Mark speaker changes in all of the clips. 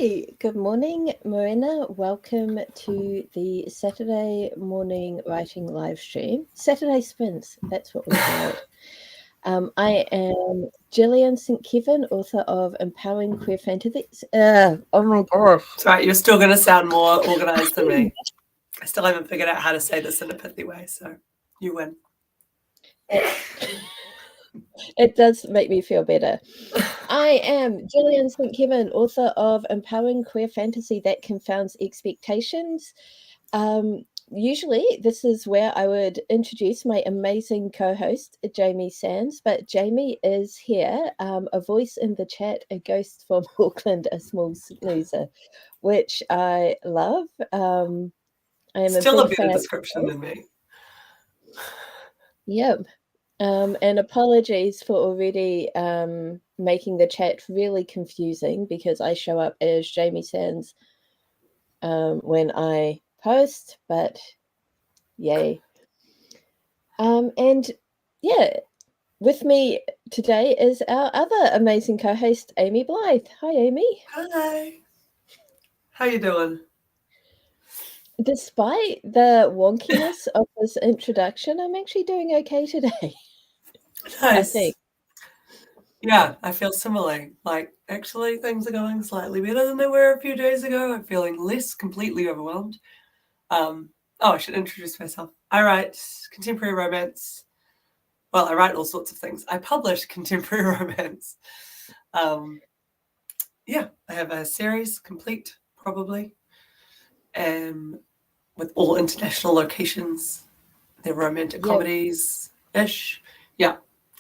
Speaker 1: Hi, good morning, Marina. Welcome to the Saturday morning writing live stream. Saturday spins, that's what we call it. I am Gillian St. Kevin, author of Empowering Queer Fantasies. Oh my gosh.
Speaker 2: Right, you're still going to sound more organised than me. I still haven't figured out how to say this in a pithy way, so you win.
Speaker 1: It does make me feel better. I am Gillian St. Kevin, author of Empowering Queer Fantasy That Confounds Expectations. Usually, this is where I would introduce my amazing co-host, Jamie Sands, but Jamie is here, a voice in the chat, a ghost from Auckland, a small snoozer, which I love. I am
Speaker 2: Still a
Speaker 1: big
Speaker 2: better
Speaker 1: fan.
Speaker 2: description than me.
Speaker 1: Yep. And apologies for already making the chat really confusing because I show up as Jamie Sands when I post, but yay. And yeah, with me today is our other amazing co-host, Amy Blythe. Hi, Amy.
Speaker 2: Hi. How you doing?
Speaker 1: Despite the wonkiness of this introduction, I'm actually doing okay today.
Speaker 2: Nice.
Speaker 1: I think.
Speaker 2: Yeah, I feel similarly. Like, actually, things are going slightly better than they were a few days ago. I'm feeling less completely overwhelmed. I should introduce myself. I write contemporary romance. Well, I write all sorts of things. I publish contemporary romance. Yeah, I have a series complete, probably, with all international locations. They're romantic comedies-ish. Yeah,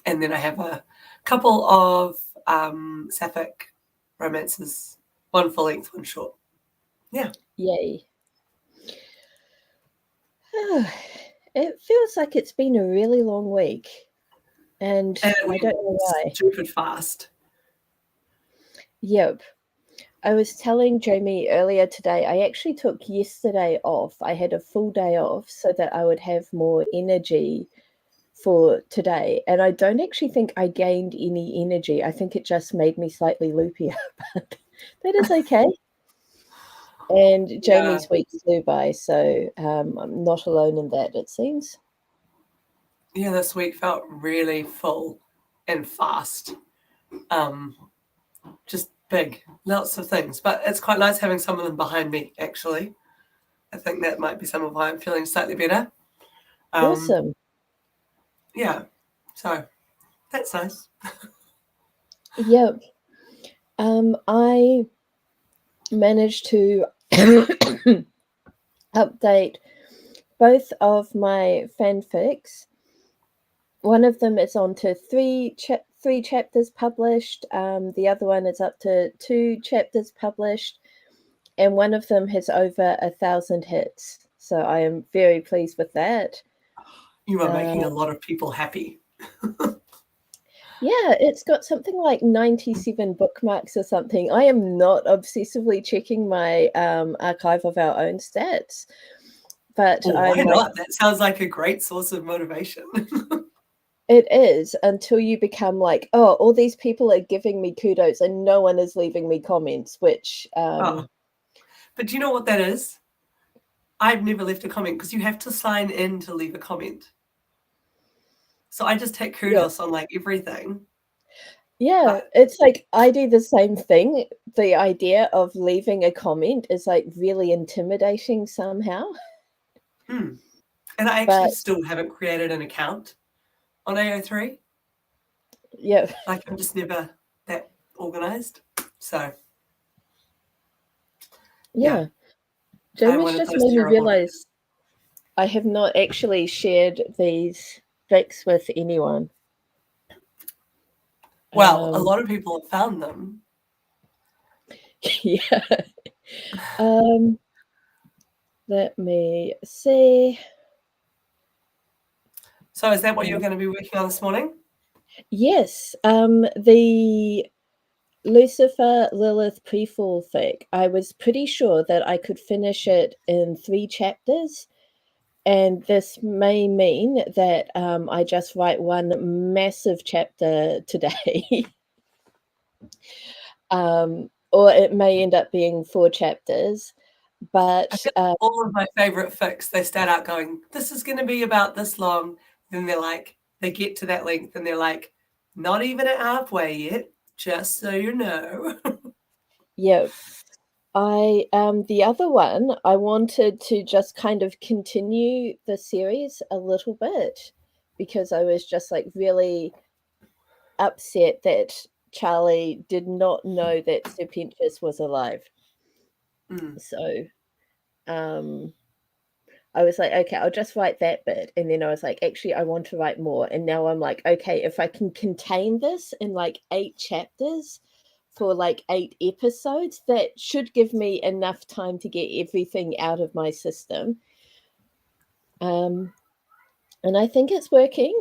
Speaker 2: and then I have a couple of sapphic romances, one full length, one short. Yeah.
Speaker 1: Yay. It feels like it's been a really long week, and I don't know why.
Speaker 2: Stupid fast.
Speaker 1: Yep. I was telling Jamie earlier today, I actually took yesterday off. I had a full day off so that I would have more energy for today. And I don't actually think I gained any energy. I think it just made me slightly loopier, but that is okay. And Jamie's week flew by, so I'm not alone in that, it seems.
Speaker 2: Yeah, this week felt really full and fast. Just big, lots of things. But it's quite nice having some of them behind me, actually. I think that might be some of why I'm feeling slightly better.
Speaker 1: Awesome.
Speaker 2: Yeah, so that's nice.
Speaker 1: Yep. I managed to update both of my fanfics. One of them is on to three chapters published. The other one is up to 2 chapters published, and one of them has over 1,000 hits. So I am very pleased with that.
Speaker 2: You are making a lot of people happy.
Speaker 1: Yeah, it's got something like 97 bookmarks or something. I am not obsessively checking my archive of our own stats, but
Speaker 2: why not? That sounds like a great source of motivation.
Speaker 1: It is, until you become like, oh, all these people are giving me kudos and no one is leaving me comments, which...
Speaker 2: But do you know what that is? I've never left a comment because you have to sign in to leave a comment. So I just take kudos on like everything.
Speaker 1: Yeah, it's like I do the same thing. The idea of leaving a comment is like really intimidating somehow.
Speaker 2: And I actually still haven't created an account on AO3.
Speaker 1: Yeah.
Speaker 2: Like I'm just never that organized. So
Speaker 1: yeah. Jamie's just made me realize I have not actually shared these fics with anyone.
Speaker 2: Well, a lot of people have found them.
Speaker 1: Yeah. Let me see.
Speaker 2: So is that what you're going to be working on this morning?
Speaker 1: Yes. The Lucifer Lilith pre-fall fic. I was pretty sure that I could finish it in 3 chapters. And this may mean that I just write one massive chapter today. or it may end up being 4 chapters. But
Speaker 2: I feel like all of my favorite fics, they start out going, this is going to be about this long. Then they're like, they get to that length and they're like, not even at halfway yet, just so you know.
Speaker 1: yeah, the other one, I wanted to just kind of continue the series a little bit because I was just like really upset that Charlie did not know that Serpentius was alive. So I was like, okay, I'll just write that bit. And then I was like, actually, I want to write more. And now I'm like, okay, if I can contain this in like 8 chapters for like 8 episodes, that should give me enough time to get everything out of my system. And I think it's working.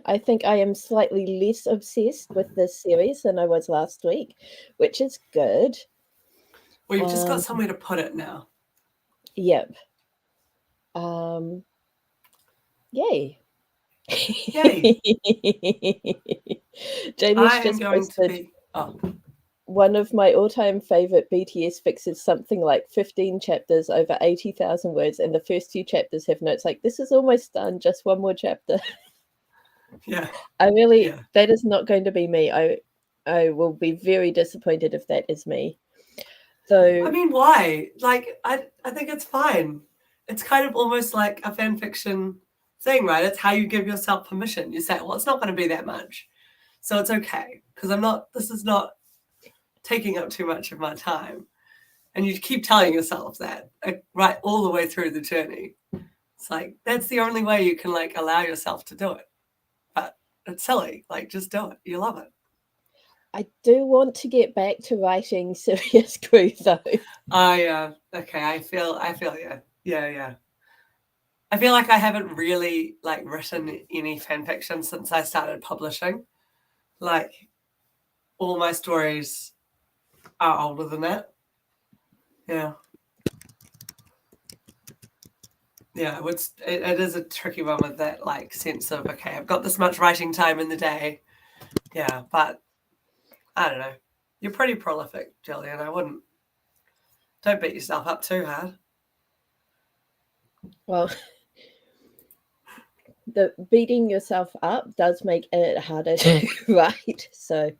Speaker 1: I think I am slightly less obsessed with this series than I was last week, which is good.
Speaker 2: Well, you've just got somewhere to put it now.
Speaker 1: Yep. Yay.
Speaker 2: Yay.
Speaker 1: Jamie's just posted one of my all-time favorite BTS fics is something like 15 chapters over 80,000 words, and the first 2 chapters have notes like, this is almost done, just one more chapter.
Speaker 2: Yeah.
Speaker 1: That is not going to be me. I will be very disappointed if that is me. So
Speaker 2: I mean, why? Like, I think it's fine. It's kind of almost like a fan fiction thing, right? It's how you give yourself permission. You say, well, it's not going to be that much. So it's okay. Because this is not taking up too much of my time. And you keep telling yourself that right all the way through the journey. It's like, that's the only way you can like allow yourself to do it. But it's silly. Like, just do it. You love it.
Speaker 1: I do want to get back to writing serious crew though.
Speaker 2: Okay. I feel yeah. I feel like I haven't really like written any fan fiction since I started publishing. Like, all my stories are older than that. Yeah. Yeah, it is a tricky one with that like sense of, okay, I've got this much writing time in the day. Yeah, but I don't know. You're pretty prolific, Jillian. Don't beat yourself up too hard.
Speaker 1: Well, the beating yourself up does make it harder to write. So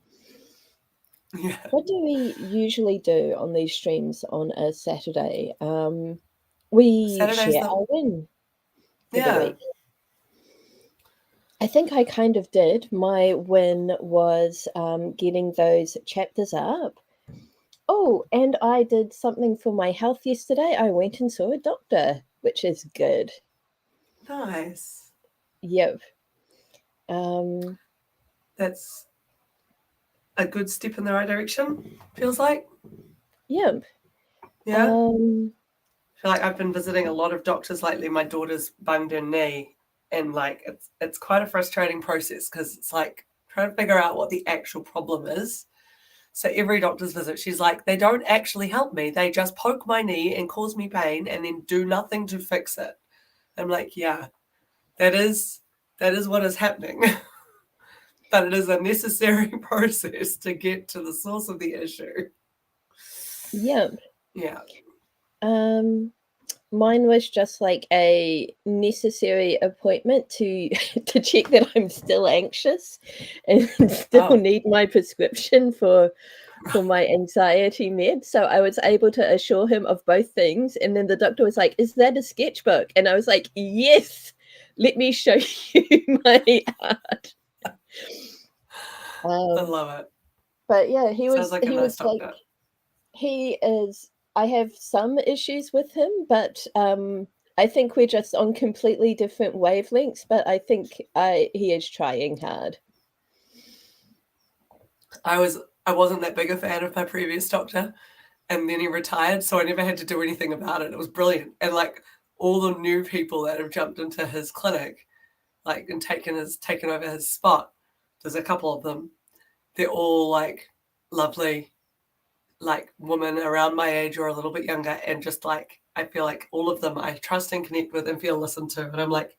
Speaker 2: yeah.
Speaker 1: What do we usually do on these streams on a Saturday? We share our win for the week. I think I kind of did. My win was getting those chapters up. Oh, and I did something for my health yesterday. I went and saw a doctor, which is good.
Speaker 2: Nice.
Speaker 1: Yep.
Speaker 2: That's a good step in the right direction, feels like.
Speaker 1: Yep.
Speaker 2: Yeah. I feel like I've been visiting a lot of doctors lately. My daughter's bunged her knee, and like it's quite a frustrating process because it's like trying to figure out what the actual problem is. So every doctor's visit, she's like, they don't actually help me. They just poke my knee and cause me pain and then do nothing to fix it. I'm like, yeah, that is what is happening. But it is a necessary process to get to the source of the issue.
Speaker 1: Yep.
Speaker 2: Yeah.
Speaker 1: Mine was just like a necessary appointment to check that I'm still anxious and still need my prescription for my anxiety meds. So I was able to assure him of both things. And then the doctor was like, is that a sketchbook? And I was like, yes, let me show you my art.
Speaker 2: I love it.
Speaker 1: But yeah, he
Speaker 2: Sounds
Speaker 1: was
Speaker 2: like a nice doctor.
Speaker 1: He is, I have some issues with him, but I think we're just on completely different wavelengths, but I think he is trying hard.
Speaker 2: I wasn't that big a fan of my previous doctor, and then he retired, so I never had to do anything about it. It was brilliant. And like all the new people that have jumped into his clinic, like, and taken over his spot, there's a couple of them. They're all like lovely, like women around my age or a little bit younger, and just like I feel like all of them I trust and connect with and feel listened to, and I'm like,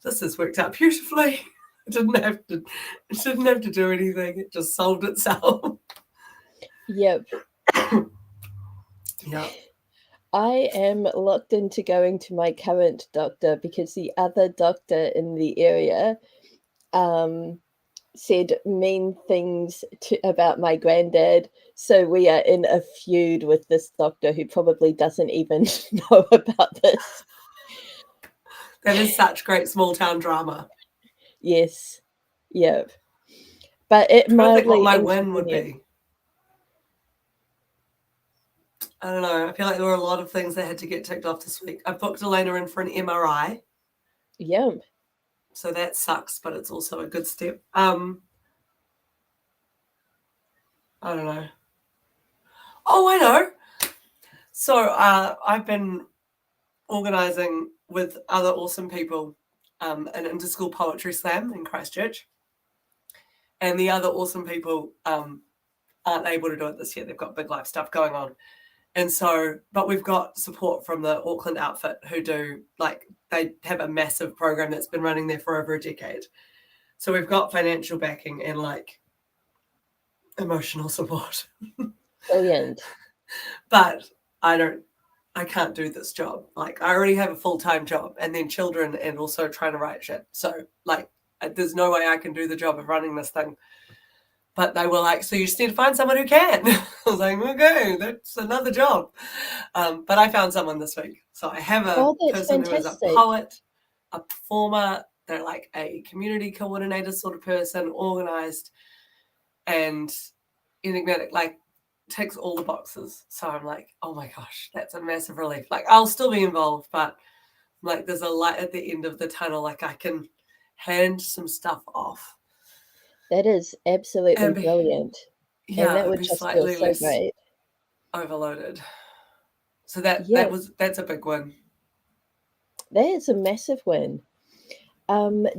Speaker 2: this has worked out beautifully. It didn't have to do anything. It just solved itself.
Speaker 1: Yep.
Speaker 2: Yeah.
Speaker 1: I am locked into going to my current doctor because the other doctor in the area said mean things about my granddad. So we are in a feud with this doctor who probably doesn't even know about this.
Speaker 2: That is such great small town drama.
Speaker 1: Yes. Yep. But it
Speaker 2: I'm trying to think what
Speaker 1: mildly
Speaker 2: my win would
Speaker 1: inconvenient.
Speaker 2: be. I don't know. I feel like there were a lot of things that had to get ticked off this week. I booked Elena in for an MRI.
Speaker 1: Yep.
Speaker 2: So that sucks, but it's also a good step. I don't know. Oh, I know. So I've been organising with other awesome people an inter-school poetry slam in Christchurch. And the other awesome people aren't able to do it this year. They've got big life stuff going on. And so, but we've got support from the Auckland outfit who do, like, they have a massive program that's been running there for over a decade. So we've got financial backing and like emotional support.
Speaker 1: Brilliant.
Speaker 2: But I can't do this job. Like, I already have a full-time job and then children and also trying to write shit. So like, there's no way I can do the job of running this thing. But they were like, so you just need to find someone who can. I was like, okay, that's another job. But I found someone this week. So I have a
Speaker 1: That's
Speaker 2: person who is a
Speaker 1: fantastic.
Speaker 2: poet, a performer. They're like a community coordinator sort of person, organized and enigmatic, like ticks all the boxes. So I'm like, oh my gosh, that's a massive relief. Like, I'll still be involved, but like there's a light at the end of the tunnel. Like, I can hand some stuff off.
Speaker 1: That is absolutely brilliant. And that
Speaker 2: And
Speaker 1: would
Speaker 2: be
Speaker 1: just feel
Speaker 2: slightly
Speaker 1: so
Speaker 2: less
Speaker 1: great.
Speaker 2: overloaded. So that's a big one.
Speaker 1: That is a massive win.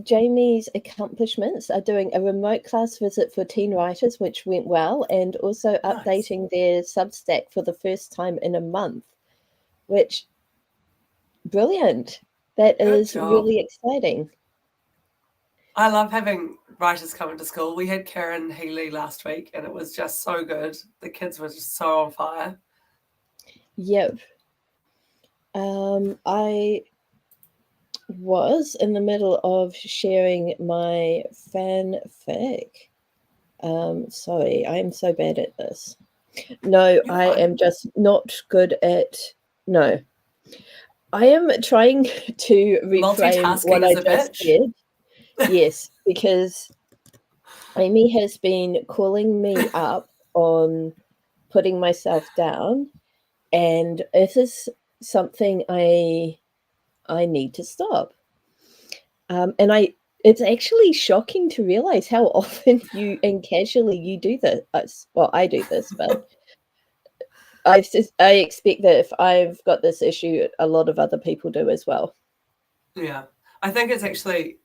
Speaker 1: Jamie's accomplishments are doing a remote class visit for teen writers, which went well, and also updating their Substack for the first time in a month, which brilliant. That is really exciting.
Speaker 2: I love having writers come into school. We had Karen Healy last week and it was just so good. The kids were just so on fire.
Speaker 1: Yep. I was in the middle of sharing my fanfic. Sorry, I am so bad at this. No, I am just not good at. No. I am trying to reframe what I just said. Yes, because Amy has been calling me up on putting myself down, and it is something I need to stop. And it's actually shocking to realize how often you and casually you do this. Well, I do this, but I expect that if I've got this issue, a lot of other people do as well.
Speaker 2: Yeah, I think it's actually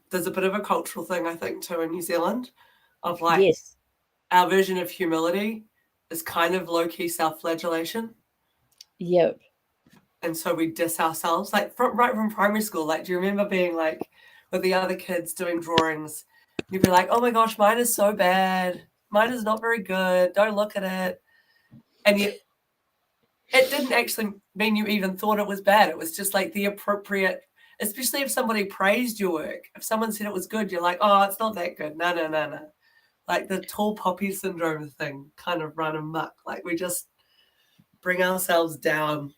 Speaker 2: there's a bit of a cultural thing, I think, too, in New Zealand, of like our version of humility is kind of low-key self-flagellation.
Speaker 1: Yep.
Speaker 2: And so we diss ourselves, like right from primary school. Like, do you remember being like with the other kids doing drawings? You'd be like, oh my gosh, mine is so bad. Mine is not very good. Don't look at it. And yet it didn't actually mean you even thought it was bad. It was just like the appropriate, especially if somebody praised your work. If someone said it was good, you're like, oh, it's not that good. No. Like the tall poppy syndrome thing kind of run amok. Like, we just bring ourselves down.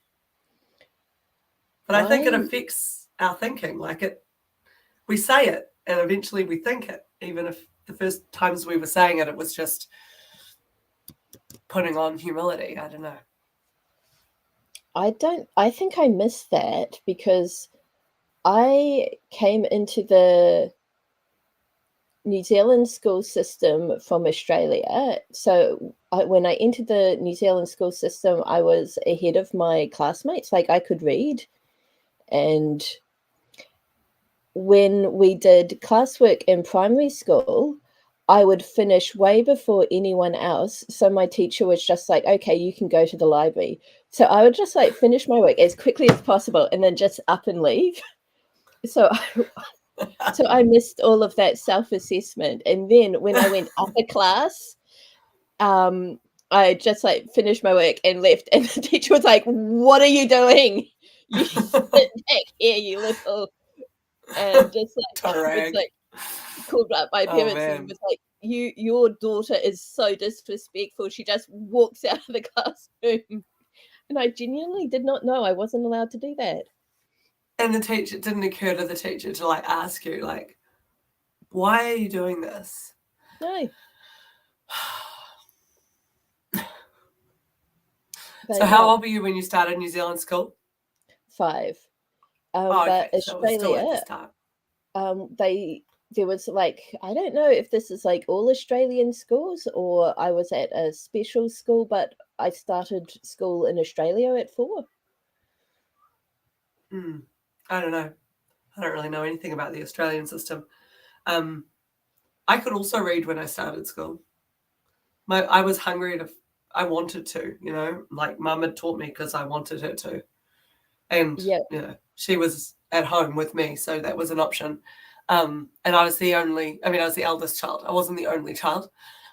Speaker 2: But I think it affects our thinking. Like, we say it and eventually we think it, even if the first times we were saying it, it was just putting on humility. I don't know.
Speaker 1: I think I missed that because I came into the New Zealand school system from Australia. So when I entered the New Zealand school system, I was ahead of my classmates. Like, I could read. And when we did classwork in primary school, I would finish way before anyone else. So my teacher was just like, okay, you can go to the library. So I would just like finish my work as quickly as possible and then just up and leave. So I missed all of that self-assessment. And then when I went upper class, I I just like finished my work and left, and the teacher was like, "What are you doing? You sit back here, you little," and just like was
Speaker 2: Tarag.
Speaker 1: like called up my
Speaker 2: Oh
Speaker 1: parents and
Speaker 2: man.
Speaker 1: was like, your daughter is so disrespectful. She just walks out of the classroom. And I genuinely did not know I wasn't allowed to do that.
Speaker 2: And the teacher, didn't occur to the teacher to like ask you, like, why are you doing this?
Speaker 1: No. But
Speaker 2: So how
Speaker 1: yeah,
Speaker 2: old were you when you started New Zealand school?
Speaker 1: 5.
Speaker 2: Oh,
Speaker 1: But
Speaker 2: okay. So it was still at the
Speaker 1: Australia,
Speaker 2: start.
Speaker 1: there was like, I don't know if this is like all Australian schools or I was at a special school, but I started school in Australia at 4.
Speaker 2: I don't know. I don't really know anything about the Australian system. I could also read when I started school. I was hungry I wanted to, like mum had taught me because I wanted her to. And,
Speaker 1: Yeah.
Speaker 2: she was at home with me, so that was an option. And I was I was the eldest child. I wasn't the only child.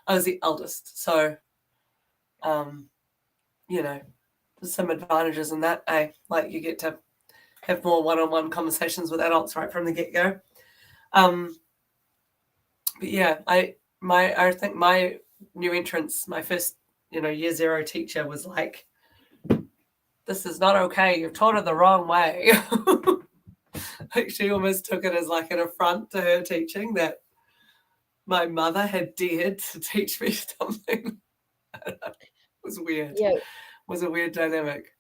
Speaker 2: I was the eldest. So, there's some advantages in that. Like you get to have more one-on-one conversations with adults right from the get-go. But yeah, I think my new entrance, my first, year 0 teacher was like, this is not okay. You've taught her the wrong way. Like she almost took it as like an affront to her teaching that my mother had dared to teach me something. It was weird.
Speaker 1: Yeah.
Speaker 2: It was a weird dynamic.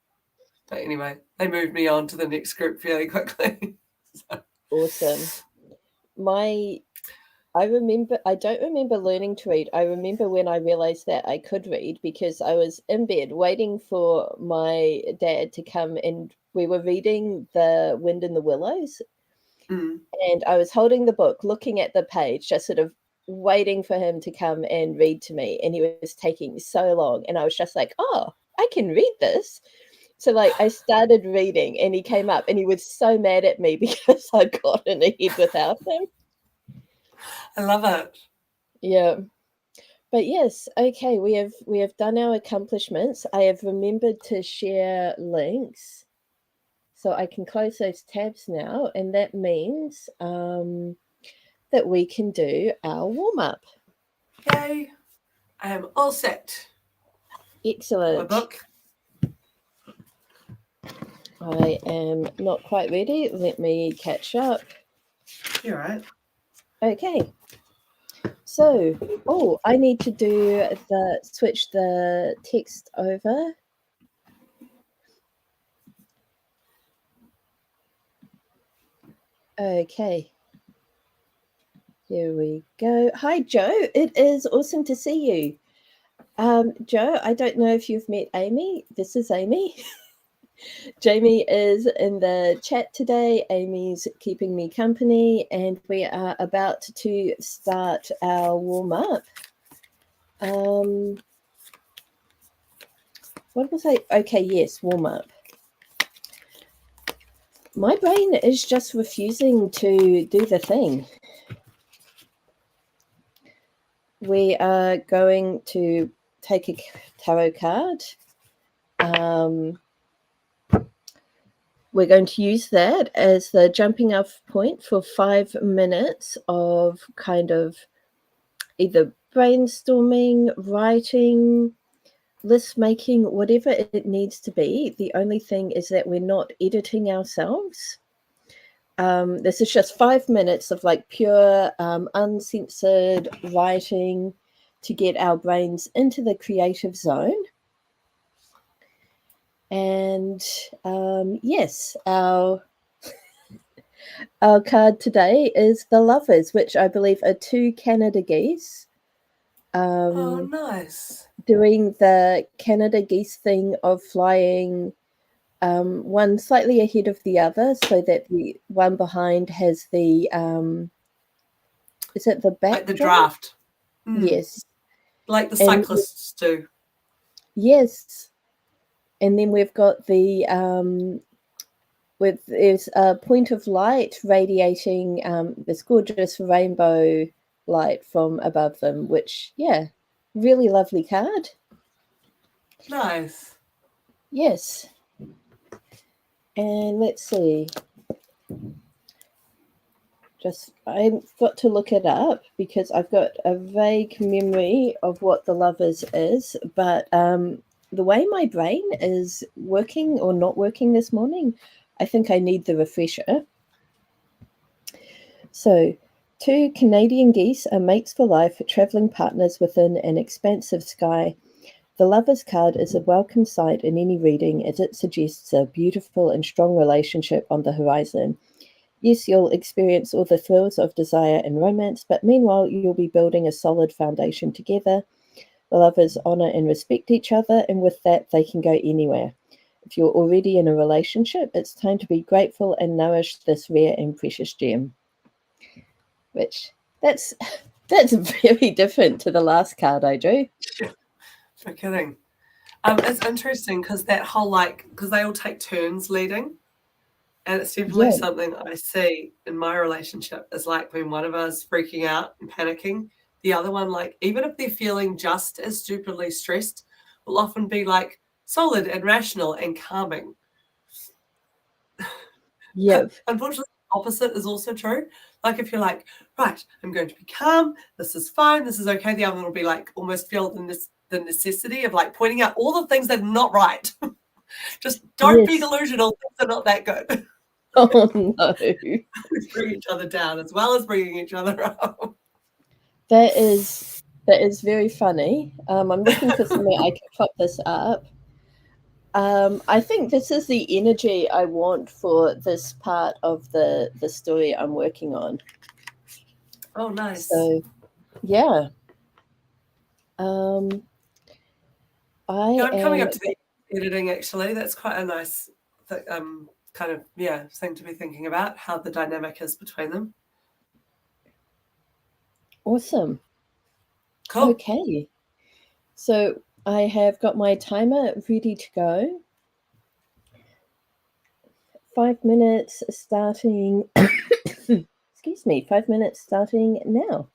Speaker 2: But anyway, they moved me on to the next group fairly quickly. So.
Speaker 1: Awesome. I don't remember learning to read. I remember when I realized that I could read because I was in bed waiting for my dad to come and we were reading The Wind in the Willows. And I was holding the book, looking at the page, just sort of waiting for him to come and read to me. And he was taking so long. And I was just like, oh, I can read this. So like I started reading and he came up and he was so mad at me because I'd gotten ahead without him.
Speaker 2: I love it.
Speaker 1: Yeah. But yes, okay, we have done our accomplishments. I have remembered to share links. So I can close those tabs now, and that means that we can do our warm-up.
Speaker 2: Yay. I am all set.
Speaker 1: Excellent.
Speaker 2: My book.
Speaker 1: I am not quite ready. Let me catch up.
Speaker 2: You're right.
Speaker 1: Okay. So, I need to switch the text over. Okay. Here we go. Hi, Joe. It is awesome to see you. Joe, I don't know if you've met Amy. This is Amy. Jamie is in the chat today. Amy's keeping me company, and we are about to start our warm-up. What was I? Okay, yes, warm-up. My brain is just refusing to do the thing. We are going to take a tarot card. We're going to use that as the jumping off point for 5 minutes of kind of either brainstorming, writing, list making, whatever it needs to be. The only thing is that we're not editing ourselves. This is just 5 minutes of like pure, uncensored writing to get our brains into the creative zone. And yes, our card today is the Lovers, which I believe are 2 Canada geese.
Speaker 2: Oh, nice.
Speaker 1: Doing the Canada geese thing of flying one slightly ahead of the other so that the one behind has the is it the back?
Speaker 2: Like the draft.
Speaker 1: Yes.
Speaker 2: Like the cyclists do.
Speaker 1: Yes. And then we've got the there's a point of light radiating this gorgeous rainbow light from above them, which really lovely card.
Speaker 2: Nice.
Speaker 1: Yes. And let's see. I've got to look it up because I've got a vague memory of what the Lovers is, but the way my brain is working or not working this morning, I think I need the refresher. So, two Canadian geese are mates for life, travelling partners within an expansive sky. The Lovers card is a welcome sight in any reading as it suggests a beautiful and strong relationship on the horizon. Yes, you'll experience all the thrills of desire and romance, but meanwhile, you'll be building a solid foundation together. The lovers honour and respect each other, and with that, they can go anywhere. If you're already in a relationship, it's time to be grateful and nourish this rare and precious gem. Which, that's very different to the last card I drew.
Speaker 2: No kidding. It's interesting because that whole because they all take turns leading. And it's definitely something I see in my relationship is like when one of us freaking out and panicking, the other one, even if they're feeling just as stupidly stressed, will often be solid and rational and calming.
Speaker 1: Yeah.
Speaker 2: Unfortunately, the opposite is also true. If you're like, right, I'm going to be calm, this is fine, this is okay, the other one will be almost feel the necessity of pointing out all the things that are not right. Just don't be delusional, things are not that good.
Speaker 1: Oh no.
Speaker 2: Bring each other down as well as bringing each other up.
Speaker 1: That is very funny. I'm looking for somewhere I can pop this up. I think this is the energy I want for this part of the story I'm working on.
Speaker 2: Oh, nice.
Speaker 1: So, yeah.
Speaker 2: I'm coming up to the editing, actually. That's quite a nice thing to be thinking about, how the dynamic is between them.
Speaker 1: Awesome.
Speaker 2: Cool.
Speaker 1: Okay. So I have got my timer ready to go. 5 minutes starting. Excuse me, 5 minutes starting now.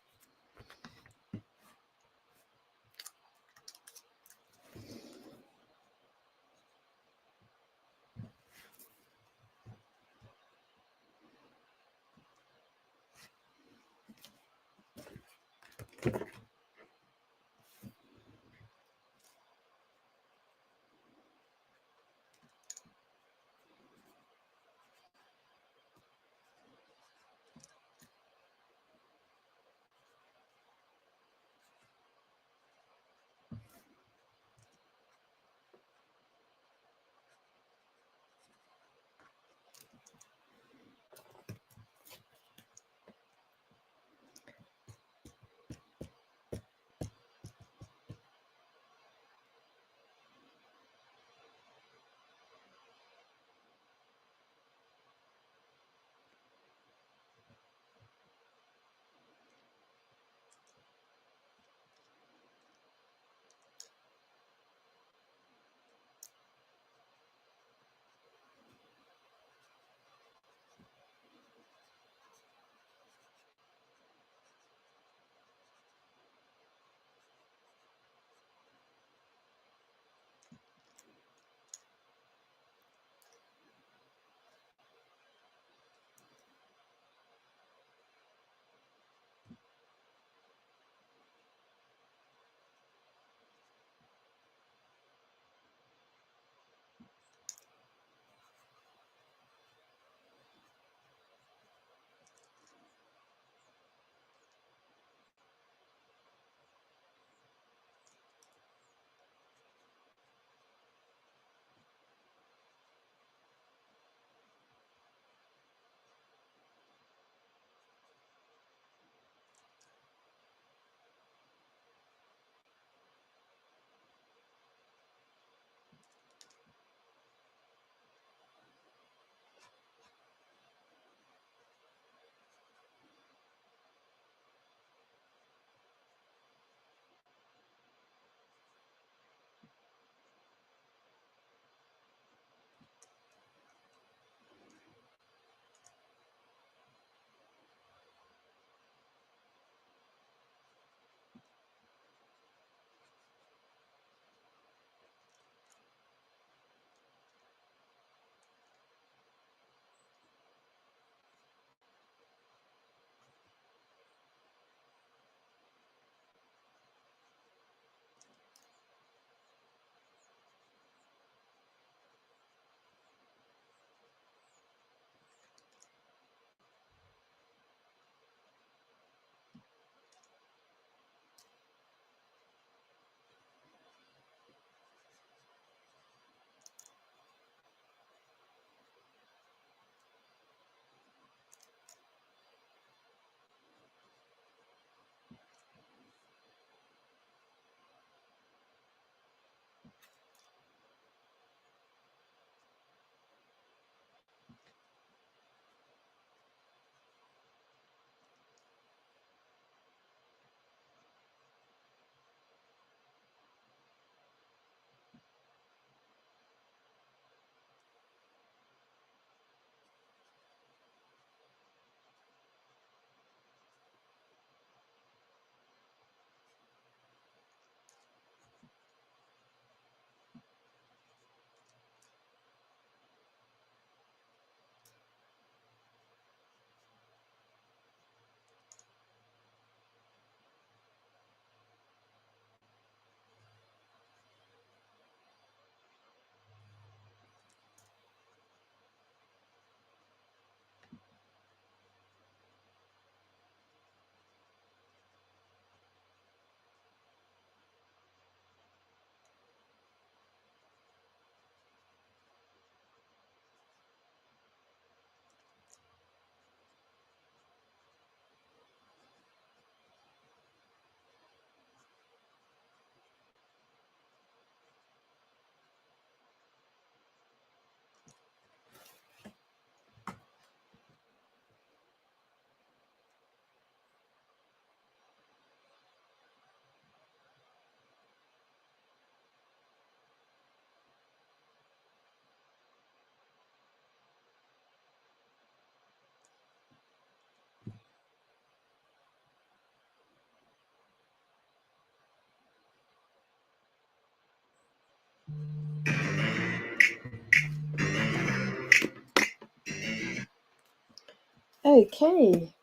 Speaker 1: Okay.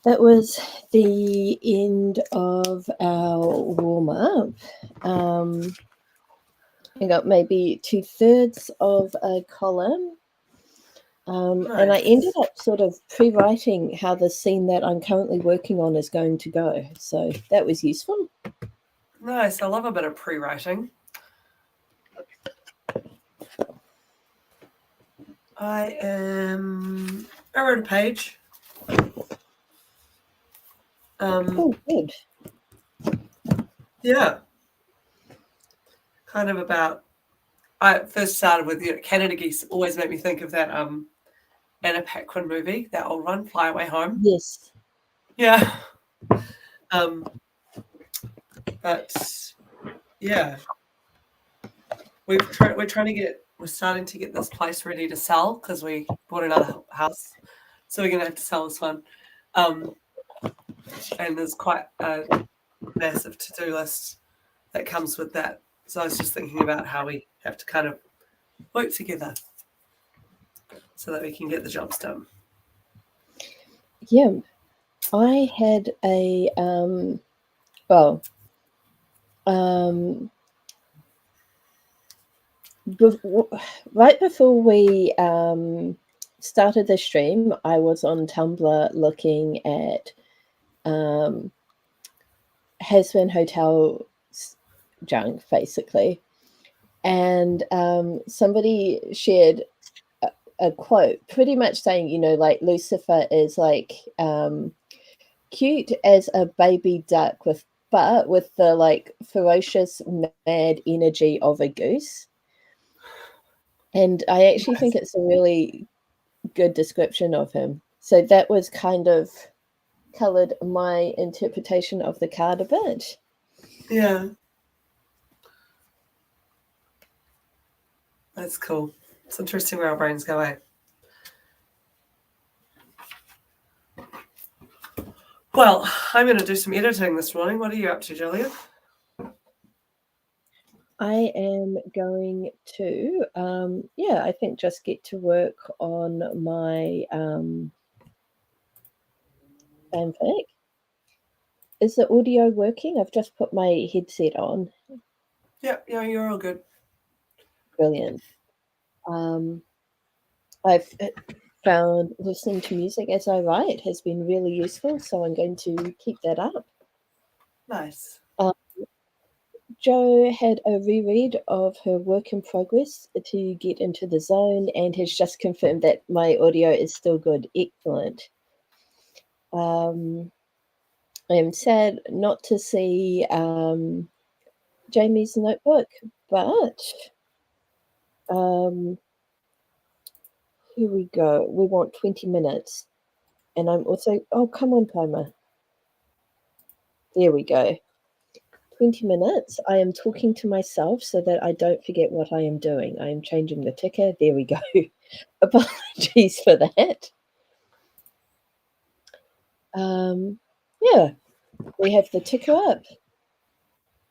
Speaker 1: That was the end of our warm-up. I got maybe 2/3 of a column. And I ended up sort of pre-writing how the scene that I'm currently working on is going to go. So that was useful.
Speaker 2: Nice. I love a bit of pre-writing. I wrote a page.
Speaker 1: Oh, good.
Speaker 2: Yeah. Kind of about. I first started with Canada Geese. Always make me think of that Anna Paquin movie, that old one, Fly Away Home.
Speaker 1: Yes.
Speaker 2: Yeah. But yeah, we're starting to get this place ready to sell because we bought another house, so we're gonna have to sell this one. And there's quite a massive to-do list that comes with that. So I was just thinking about how we have to kind of work together so that we can get the jobs done.
Speaker 1: Yeah. I had a right before we started the stream, I was on Tumblr looking at has-been hotel junk, basically, and somebody shared a quote pretty much saying, like Lucifer is like cute as a baby duck but with the like ferocious mad energy of a goose. And I actually think it's a really good description of him. So that was kind of colored my interpretation of the card a bit.
Speaker 2: Yeah. That's cool. It's interesting where our brains go, eh? Well, I'm going to do some editing this morning. What are you up to, Julia?
Speaker 1: I am going to, I think just get to work on my fanfic. Is the audio working? I've just put my headset on.
Speaker 2: Yeah, you're all good.
Speaker 1: Brilliant. I've found listening to music as I write has been really useful, so I'm going to keep that up.
Speaker 2: Nice.
Speaker 1: Jo had a reread of her work in progress to get into the zone and has just confirmed that my audio is still good. Excellent. I am sad not to see Jamie's notebook, but here we go. We want 20 minutes. And I'm also, oh, come on, timer. There we go. 20 minutes. I am talking to myself so that I don't forget what I am doing. I am changing the ticker. There we go. Apologies for that. Yeah, we have the ticker up.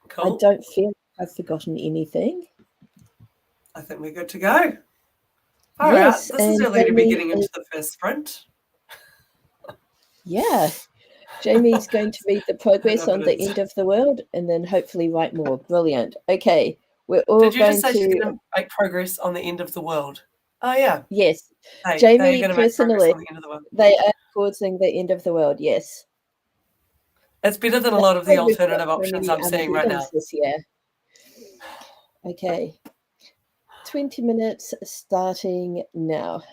Speaker 2: Cool.
Speaker 1: I don't feel like I've forgotten anything.
Speaker 2: I think we're good to go. All
Speaker 1: Yes,
Speaker 2: right. This is early to be getting into the first sprint.
Speaker 1: Yeah. Jamie's going to read the progress on the
Speaker 2: is.
Speaker 1: end of the world and then hopefully write more. Brilliant. Okay, we're all
Speaker 2: Did you
Speaker 1: going
Speaker 2: just say
Speaker 1: to...
Speaker 2: she's going to make progress on the end of the world? Oh, yeah.
Speaker 1: Yes.
Speaker 2: Hey,
Speaker 1: Jamie,
Speaker 2: they're going to make progress
Speaker 1: personally,
Speaker 2: on the end of the world.
Speaker 1: they are causing the end of the world, yes.
Speaker 2: It's better than a lot of the alternative options I'm seeing right now.
Speaker 1: This year. Okay. 20 minutes starting now.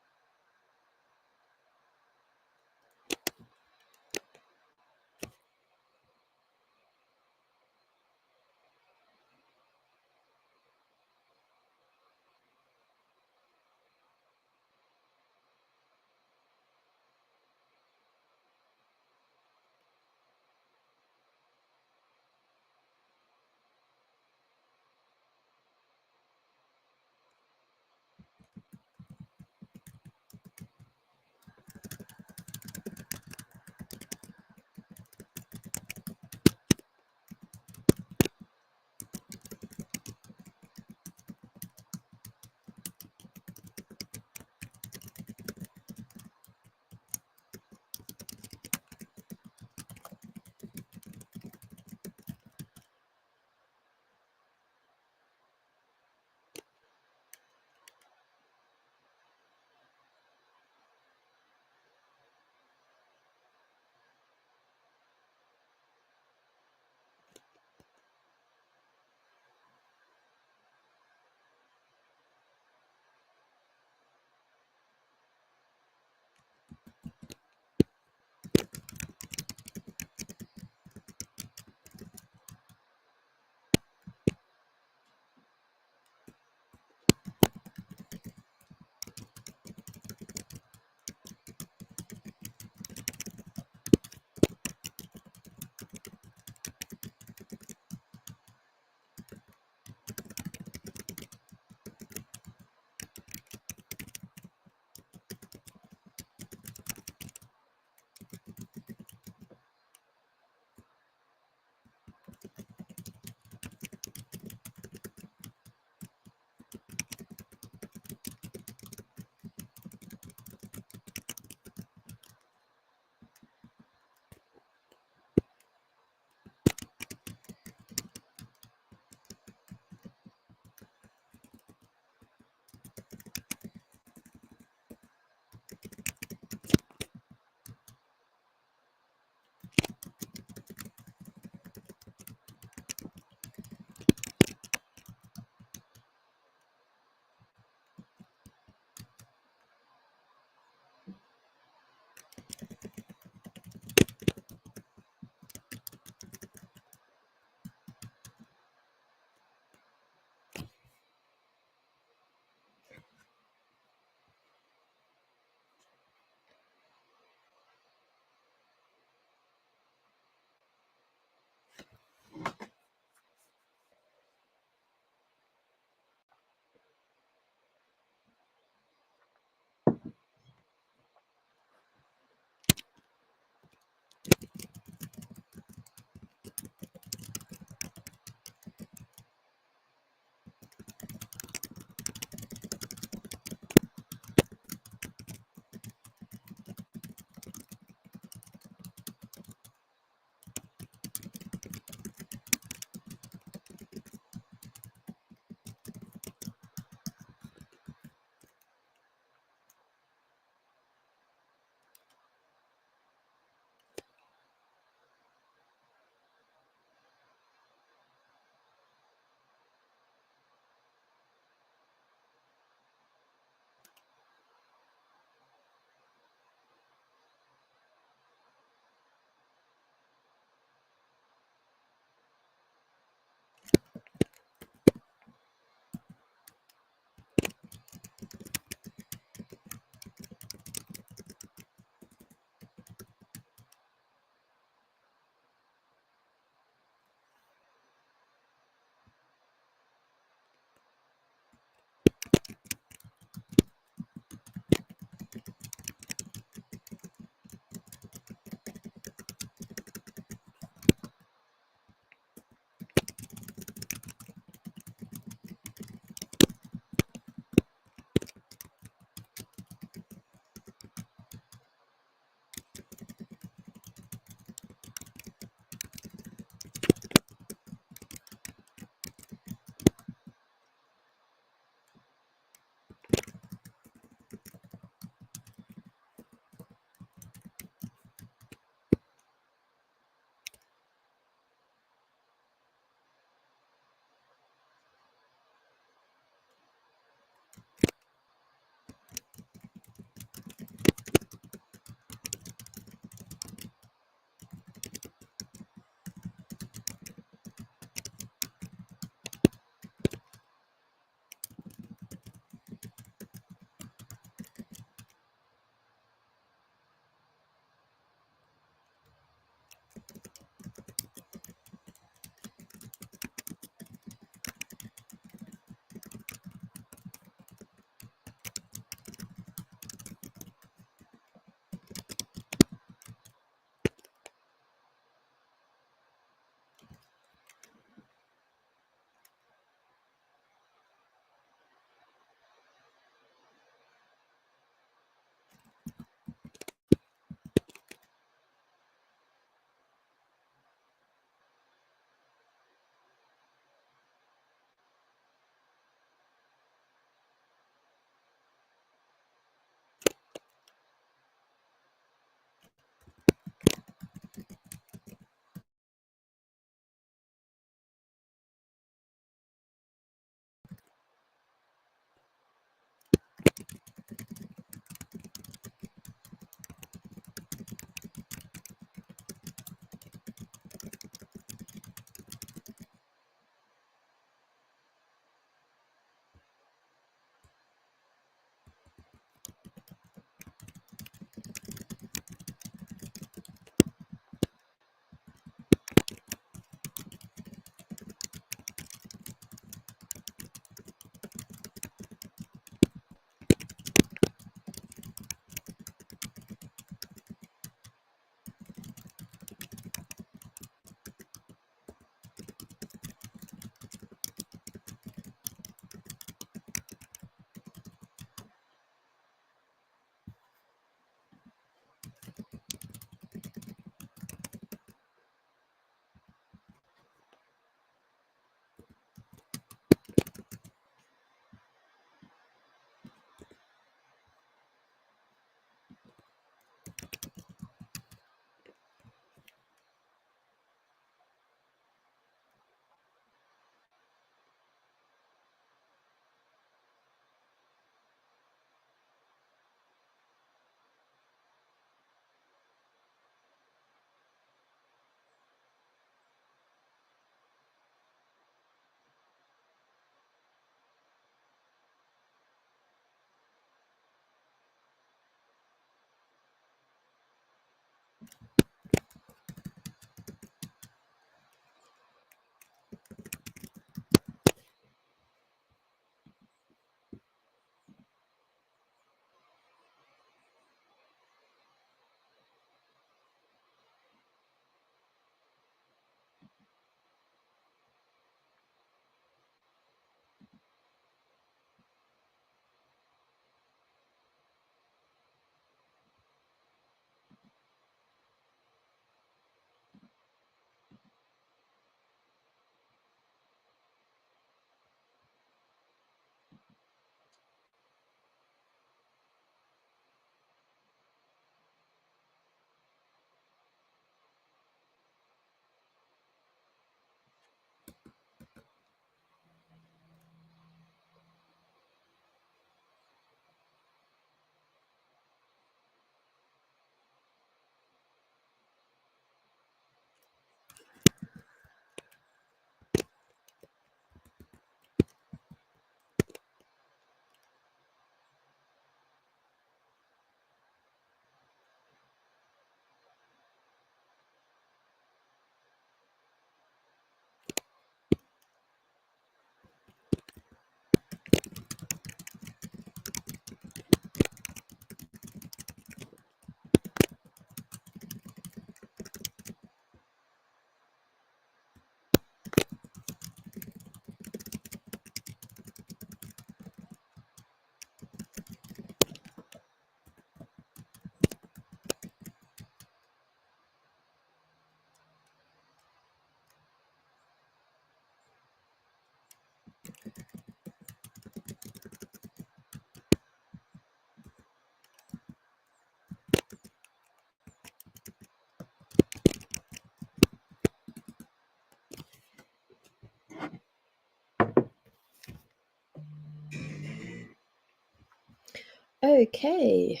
Speaker 1: Okay.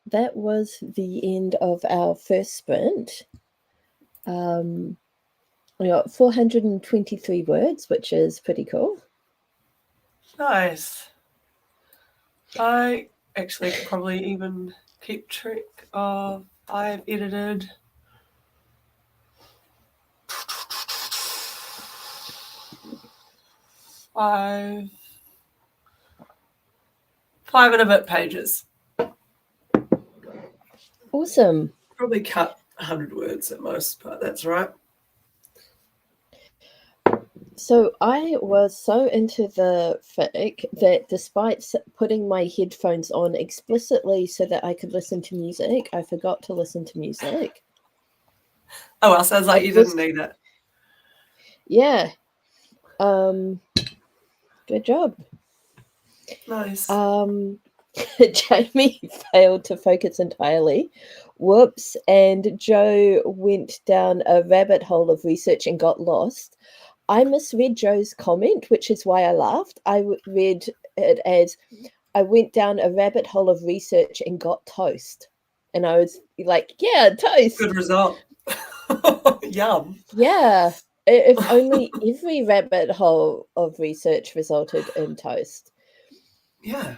Speaker 1: That was the end of our first sprint. We got 423 words, which is pretty cool.
Speaker 2: Nice. I actually could probably even keep track of. I've edited 5 and a bit pages.
Speaker 1: Awesome.
Speaker 2: Probably cut 100 words at most, but that's right.
Speaker 1: So I was so into the fic that despite putting my headphones on explicitly so that I could listen to music, I forgot to listen to music.
Speaker 2: Oh, well, sounds like you didn't need it.
Speaker 1: Yeah. Good job.
Speaker 2: Nice.
Speaker 1: Jamie failed to focus entirely. Whoops. And Joe went down a rabbit hole of research and got lost. I misread Joe's comment, which is why I laughed. I read it as, I went down a rabbit hole of research and got toast. And I was like, yeah, toast.
Speaker 2: Good result. Yum.
Speaker 1: Yeah. If only every rabbit hole of research resulted in toast.
Speaker 2: Yeah.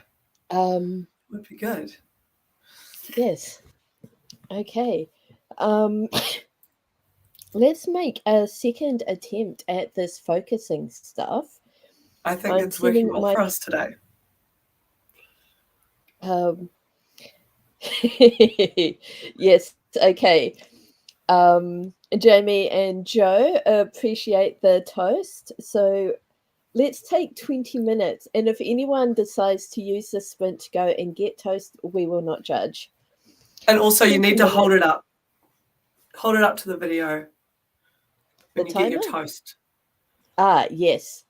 Speaker 2: Would be good.
Speaker 1: Yes. Okay. Let's make a second attempt at this focusing stuff.
Speaker 2: I think it's working well for us today.
Speaker 1: Yes, okay. Jamie and Joe appreciate the toast. So let's take 20 minutes. And if anyone decides to use this sprint to go and get toast, we will not judge.
Speaker 2: And also you need to hold it up. Hold it up to the video when you get your toast.
Speaker 1: Ah, yes.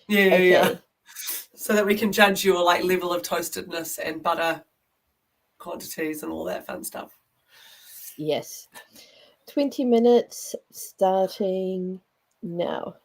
Speaker 2: Yeah, okay. Yeah. So that we can judge your like level of toastedness and butter quantities and all that fun stuff.
Speaker 1: Yes. 20 minutes starting now.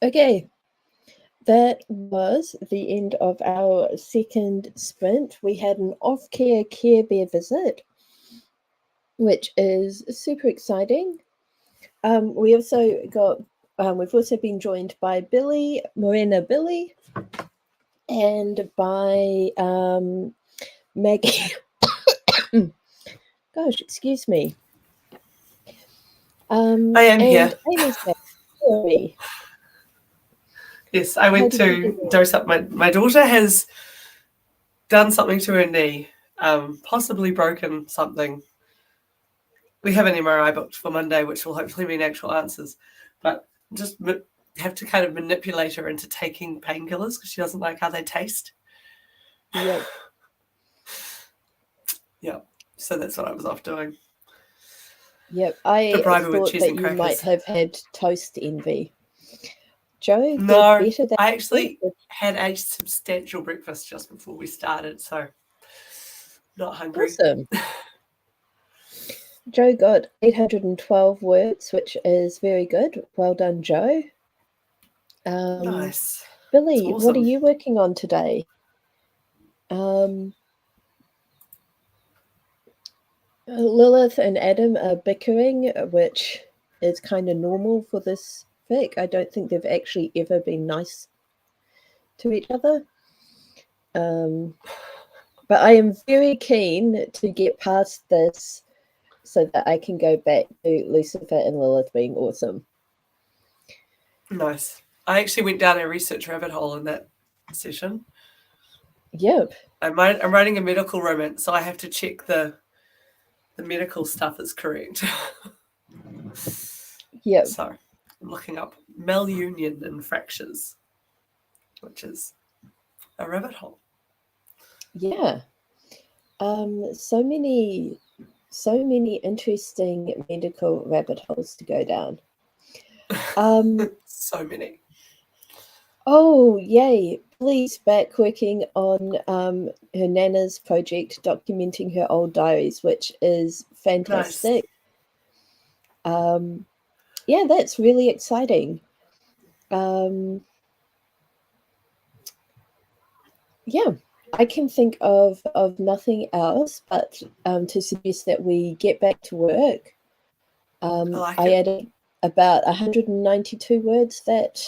Speaker 1: Okay, that was the end of our second sprint. We had an off-care Care Bear visit, which is super exciting. We've also been joined by Billy, Morena Billy, and by Maggie. Gosh, excuse me.
Speaker 2: I am here.
Speaker 1: Amy's back. Sorry.
Speaker 2: Yes, I went to dose up. My daughter has done something to her knee, possibly broken something. We have an MRI booked for Monday, which will hopefully mean actual answers. But just have to kind of manipulate her into taking painkillers because she doesn't like how they taste.
Speaker 1: Yep.
Speaker 2: Yeah. So that's what I was off doing.
Speaker 1: Yep. I thought that you
Speaker 2: crackers.
Speaker 1: might have had toast envy. Joe,
Speaker 2: no,
Speaker 1: better than
Speaker 2: I actually had a substantial breakfast just before we started, so not hungry.
Speaker 1: Awesome. Joe got 812 words, which is very good. Well done, Joe.
Speaker 2: Nice.
Speaker 1: Billy, what are you working on today? Lilith and Adam are bickering, which is kind of normal for this fic. I don't think they've actually ever been nice to each other. But I am very keen to get past this so that I can go back to Lucifer and Lilith being awesome.
Speaker 2: Nice. I actually went down a research rabbit hole in that session.
Speaker 1: Yep.
Speaker 2: I'm writing a medical romance, so I have to check the medical stuff is correct.
Speaker 1: Yep.
Speaker 2: So I'm looking up malunion and fractures, which is a rabbit hole.
Speaker 1: Yeah. So many interesting medical rabbit holes to go down.
Speaker 2: So many.
Speaker 1: Oh, yay. Billy's back working on her Nana's project, documenting her old diaries, which is fantastic. Nice. Yeah, that's really exciting. Yeah, I can think of nothing else but to suggest that we get back to work. I added about 192 words that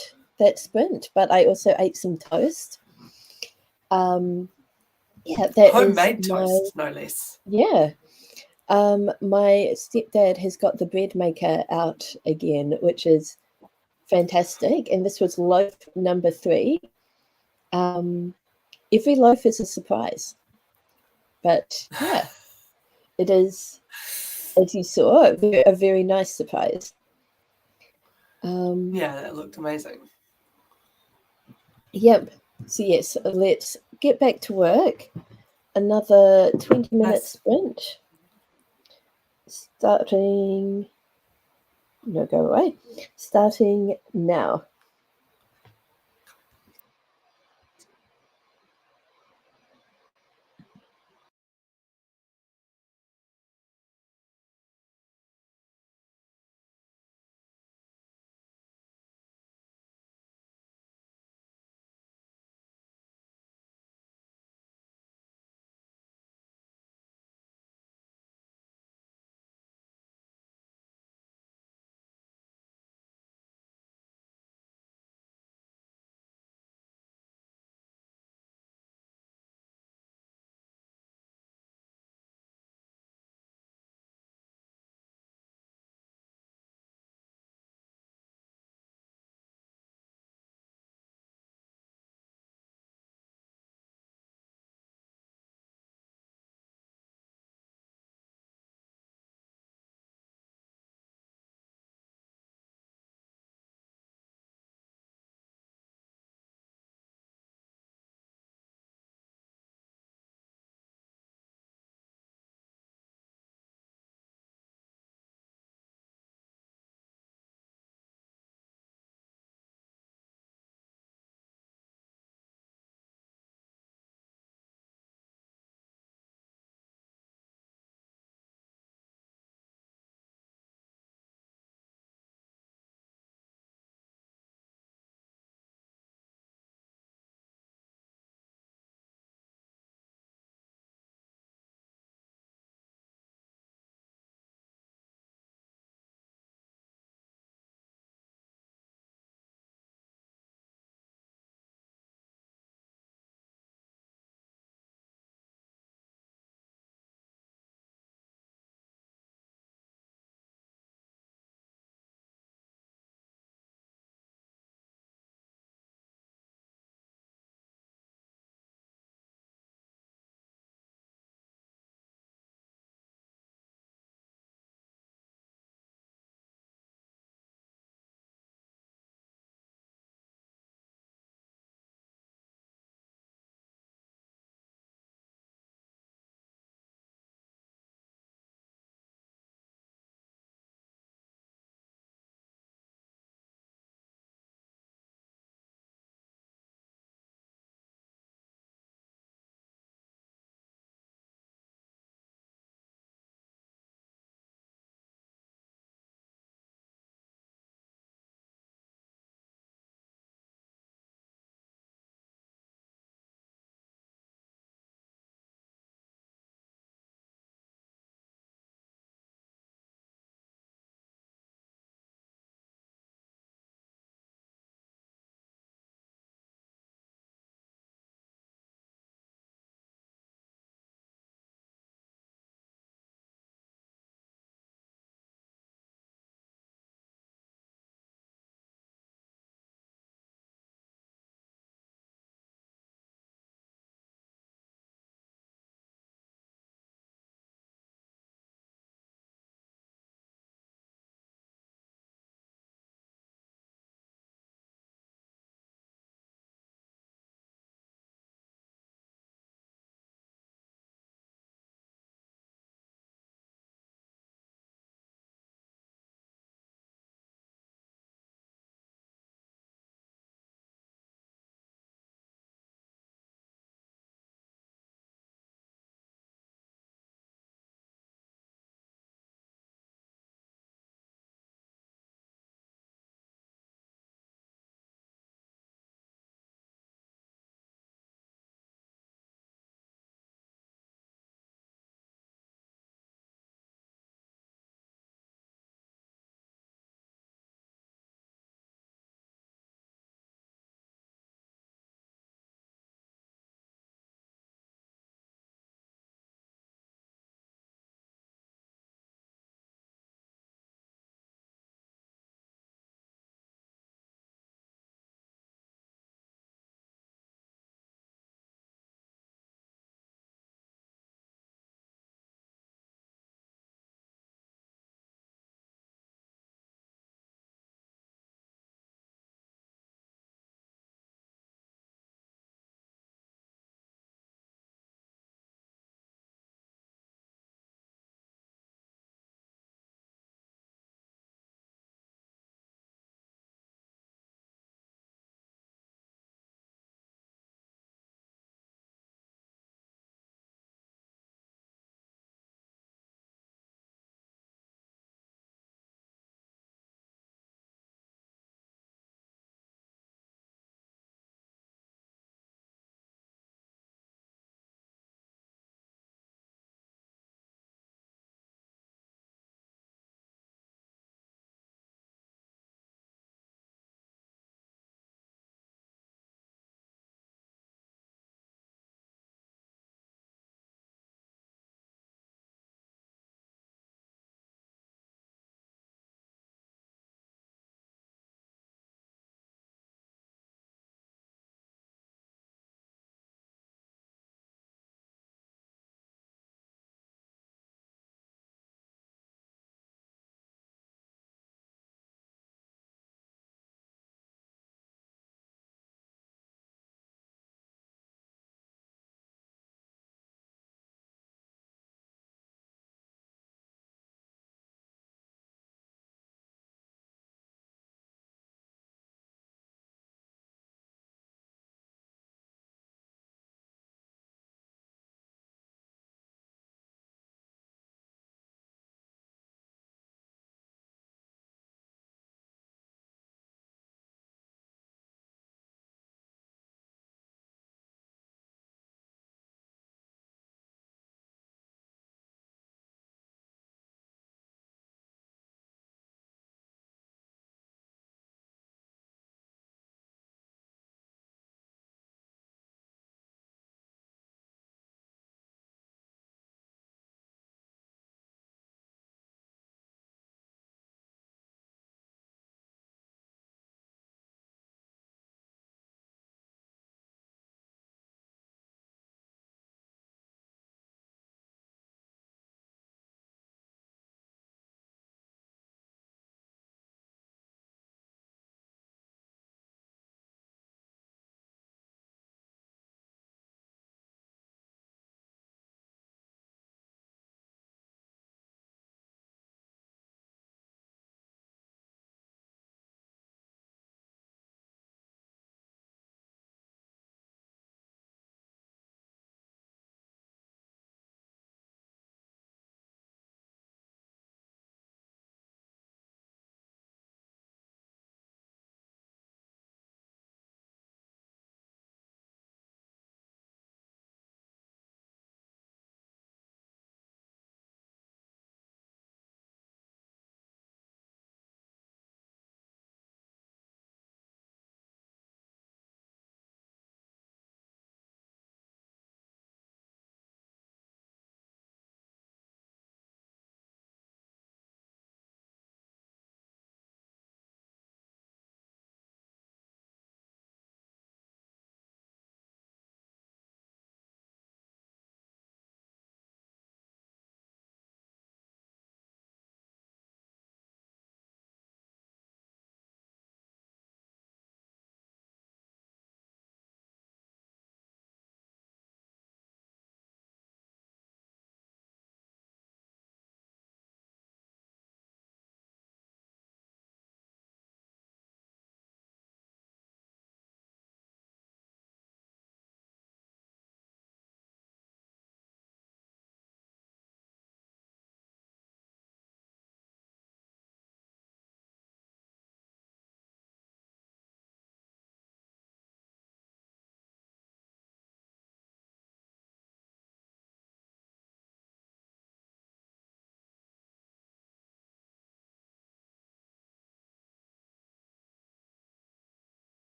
Speaker 1: sprint, but I also ate some toast. Yeah, that
Speaker 2: homemade
Speaker 1: is
Speaker 2: toast, no less.
Speaker 1: Yeah. My stepdad has got the bread maker out again, which is fantastic. And this was loaf number 3. Every loaf is a surprise. But yeah, it is, as you saw, a very nice surprise.
Speaker 2: Yeah, that looked amazing.
Speaker 1: Yep. So yes, let's get back to work. Another 20-minute sprint. Starting now.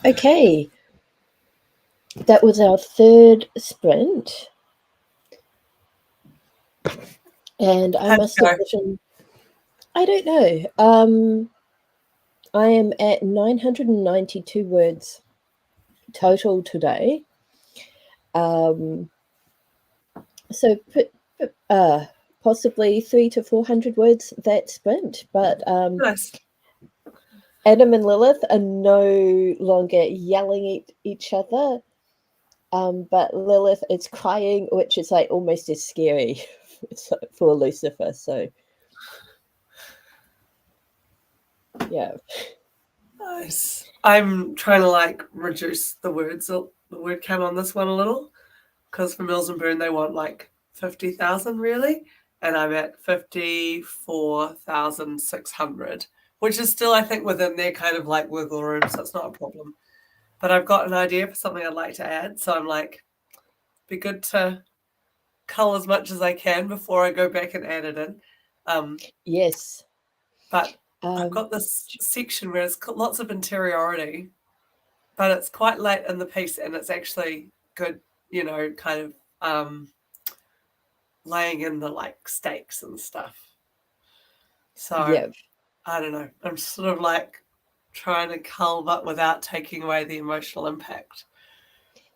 Speaker 1: Okay. That was our third sprint. And I must have written, I don't know. I am at 992 words total today. So possibly 300 to 400 words that sprint, but
Speaker 2: Nice.
Speaker 1: Adam and Lilith are no longer yelling at each other. But Lilith is crying, which is like almost as scary for Lucifer. So, yeah.
Speaker 2: Nice. I'm trying to like reduce the word count on this one a little, because for Mills and Bourne they want like 50,000 really, and I'm at 54,600, which is still I think within their kind of like wiggle room, so it's not a problem. But I've got an idea for something I'd like to add, so I'm like, be good to cull as much as I can before I go back and add it in.
Speaker 1: Yes.
Speaker 2: But I've got this section where it's got lots of interiority, but it's quite late in the piece and it's actually good, you know, kind of laying in the like stakes and stuff. So
Speaker 1: Yep.
Speaker 2: I don't know. I'm sort of like trying to cull but without taking away the emotional impact.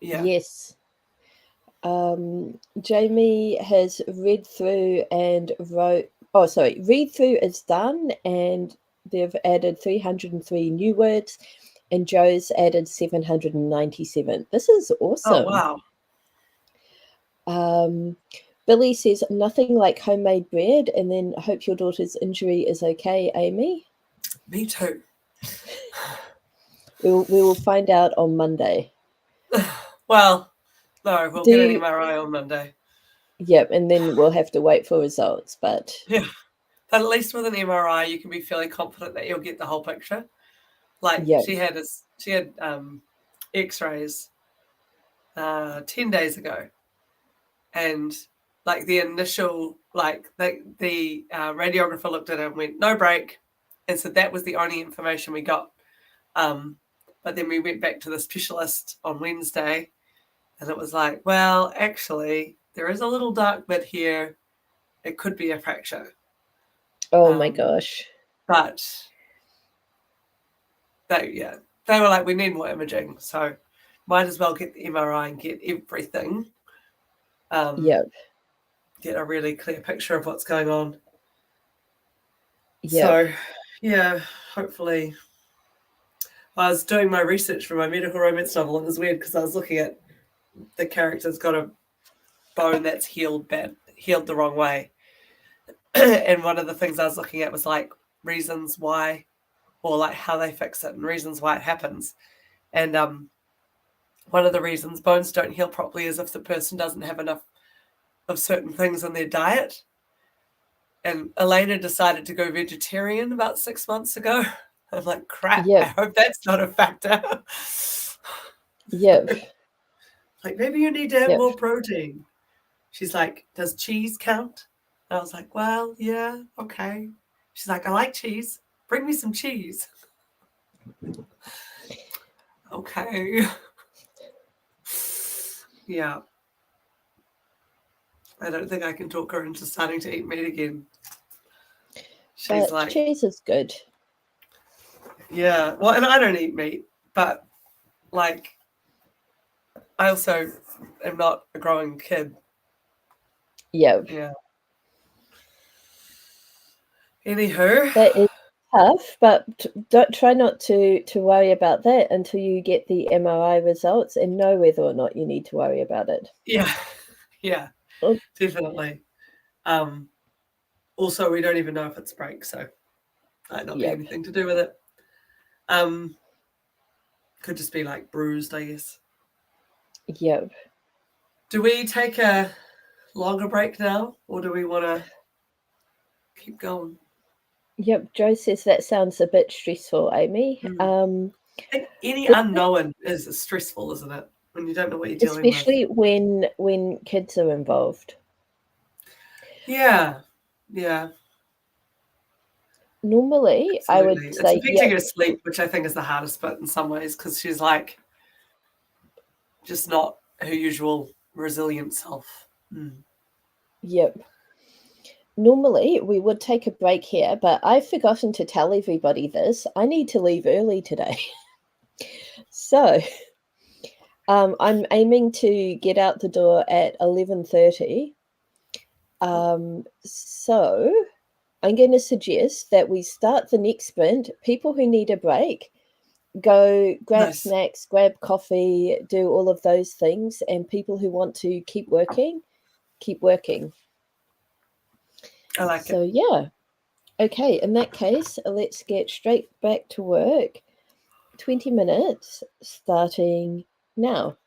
Speaker 2: Yeah.
Speaker 1: Yes. Jamie has read through and wrote. Oh, sorry. Read through is done, and they've added 303 new words, and Joe's added 797. This is awesome.
Speaker 2: Oh wow.
Speaker 1: Billy says nothing like homemade bread, and then hope your daughter's injury is okay, Amy.
Speaker 2: Me too.
Speaker 1: We will find out on Monday.
Speaker 2: Well, no, we'll get an MRI on Monday.
Speaker 1: Yep, and then we'll have to wait for results. But
Speaker 2: yeah, but at least with an MRI, you can be fairly confident that you'll get the whole picture. Like
Speaker 1: yep.
Speaker 2: she had X-rays 10 days ago, and like the initial, like the radiographer looked at it and went, no break, and so that was the only information we got. But then we went back to the specialist on Wednesday, and it was like, well, actually, there is a little dark bit here. It could be a fracture.
Speaker 1: Oh my gosh.
Speaker 2: But they were like, we need more imaging, so might as well get the MRI and get everything.
Speaker 1: Yep.
Speaker 2: Get a really clear picture of what's going on.
Speaker 1: Yep.
Speaker 2: So, yeah, hopefully. I was doing my research for my medical romance novel, and it was weird because I was looking at the character's got a bone that's healed the wrong way. And one of the things I was looking at was like reasons why, or like how they fix it and reasons why it happens. And one of the reasons bones don't heal properly is if the person doesn't have enough of certain things in their diet. And Elena decided to go vegetarian about 6 months ago. I'm like, crap, I hope that's not a factor.
Speaker 1: Yep.
Speaker 2: Like, maybe you need to have more protein. She's like, does cheese count? And I was like, well, yeah, okay. She's like, I like cheese. Bring me some cheese. Okay. Yeah. I don't think I can talk her into starting to eat meat again. She's like,
Speaker 1: cheese is good.
Speaker 2: Yeah. Well, and I don't eat meat, but like, I also am not a growing kid.
Speaker 1: Yep.
Speaker 2: Yeah. Anywho.
Speaker 1: That is tough, but don't try not to worry about that until you get the MRI results and know whether or not you need to worry about it.
Speaker 2: Yeah. Yeah. Definitely. Also, we don't even know if it's break, so might not be anything to do with it. Could just be like bruised, I guess.
Speaker 1: Yep.
Speaker 2: Do we take a longer break now, or do we want to keep going?
Speaker 1: Yep. Joe says that sounds a bit stressful, Amy.
Speaker 2: I think any unknown is stressful, isn't it? When you don't know what you're dealing with.
Speaker 1: Especially when kids are involved.
Speaker 2: Yeah. Yeah.
Speaker 1: Normally, I would
Speaker 2: Absolutely. It's
Speaker 1: say, yeah,
Speaker 2: affecting her sleep, which I think is the hardest bit in some ways, because she's like just not her usual resilient self.
Speaker 1: yep. Normally, we would take a break here, but I've forgotten to tell everybody this. I need to leave early today. So, I'm aiming to get out the door at 11:30. So I'm going to suggest that we start the next sprint. People who need a break, go grab
Speaker 2: Nice.
Speaker 1: snacks, grab coffee, do all of those things. And people who want to keep working, keep working.
Speaker 2: I like
Speaker 1: So,
Speaker 2: it.
Speaker 1: yeah. Okay, in that case, let's get straight back to work. 20 minutes starting now.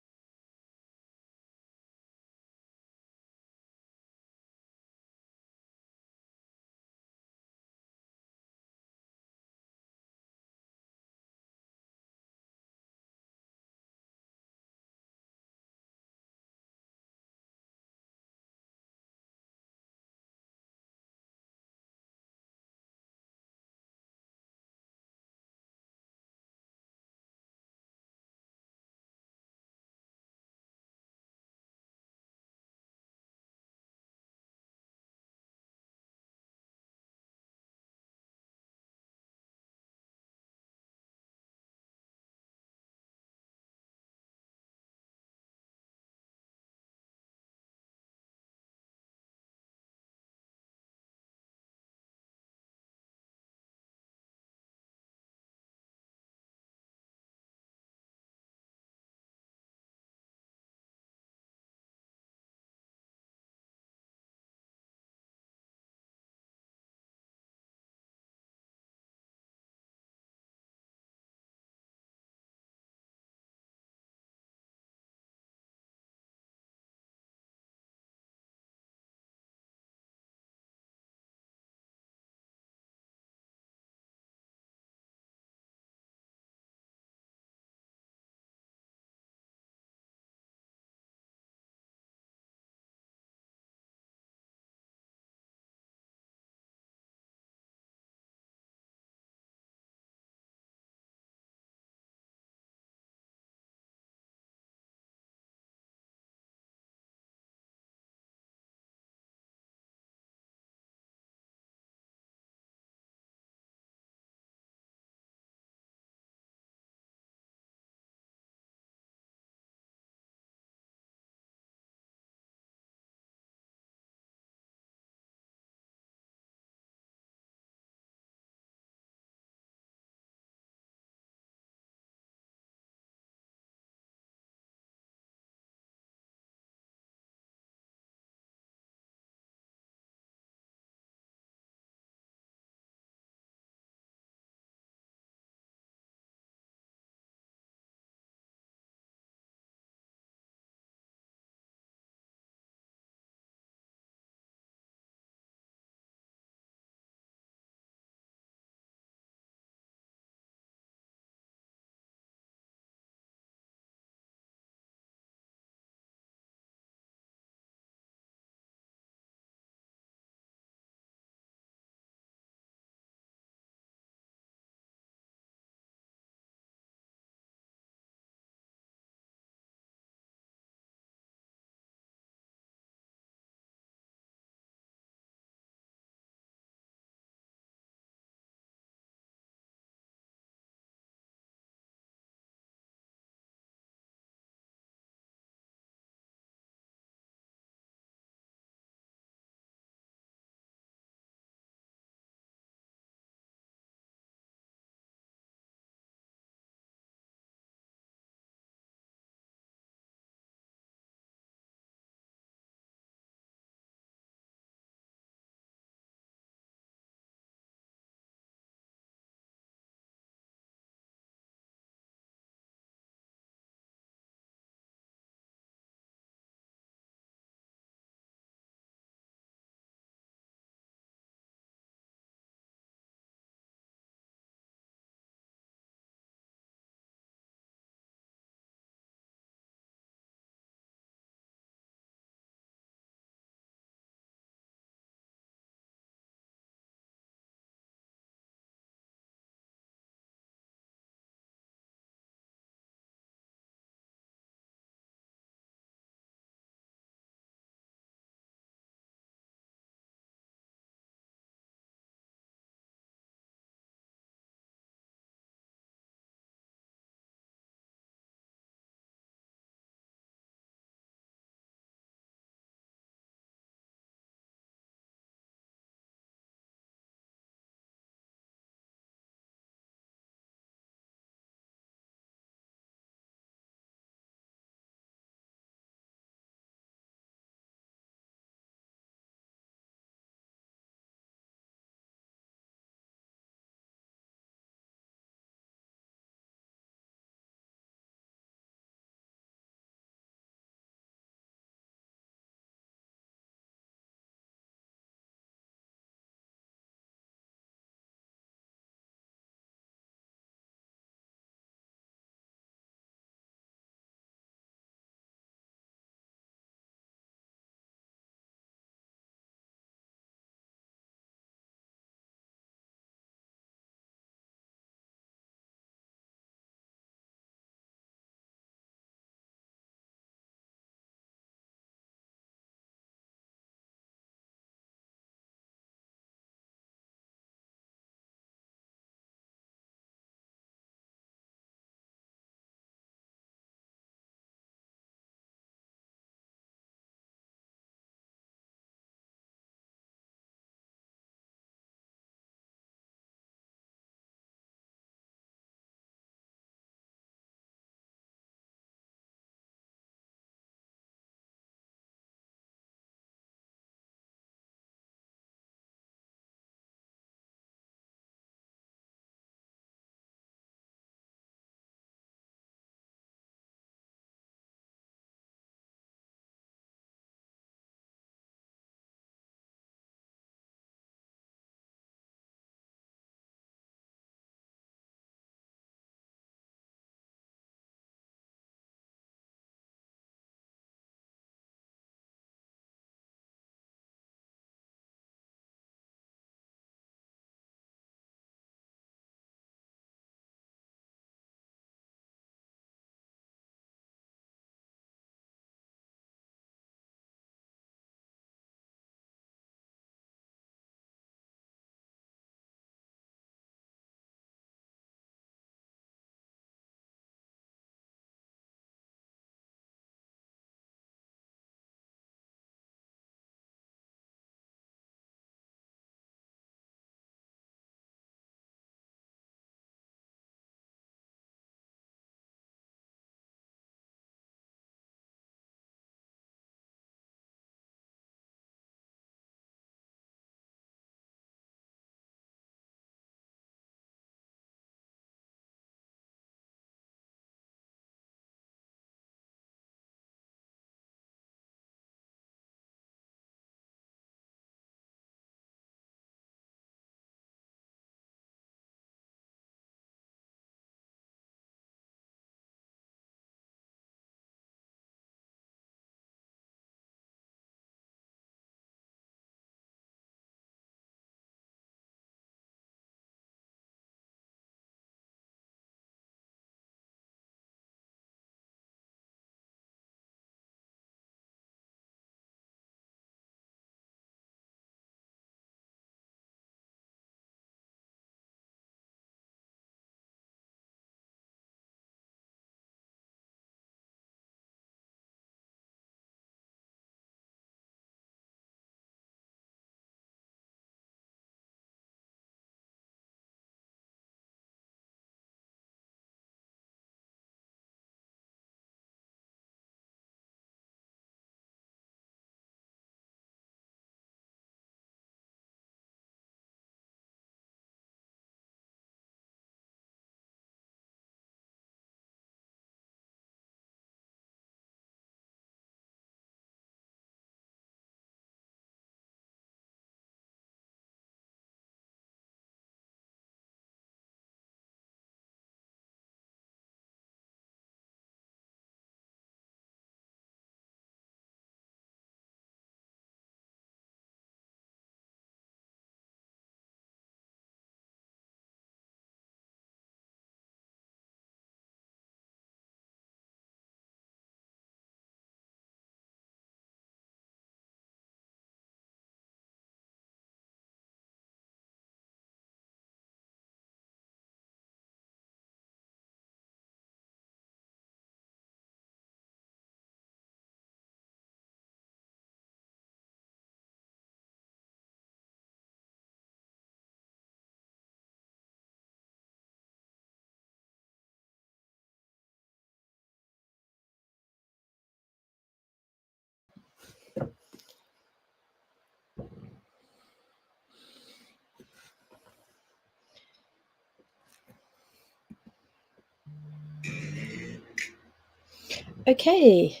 Speaker 1: Okay.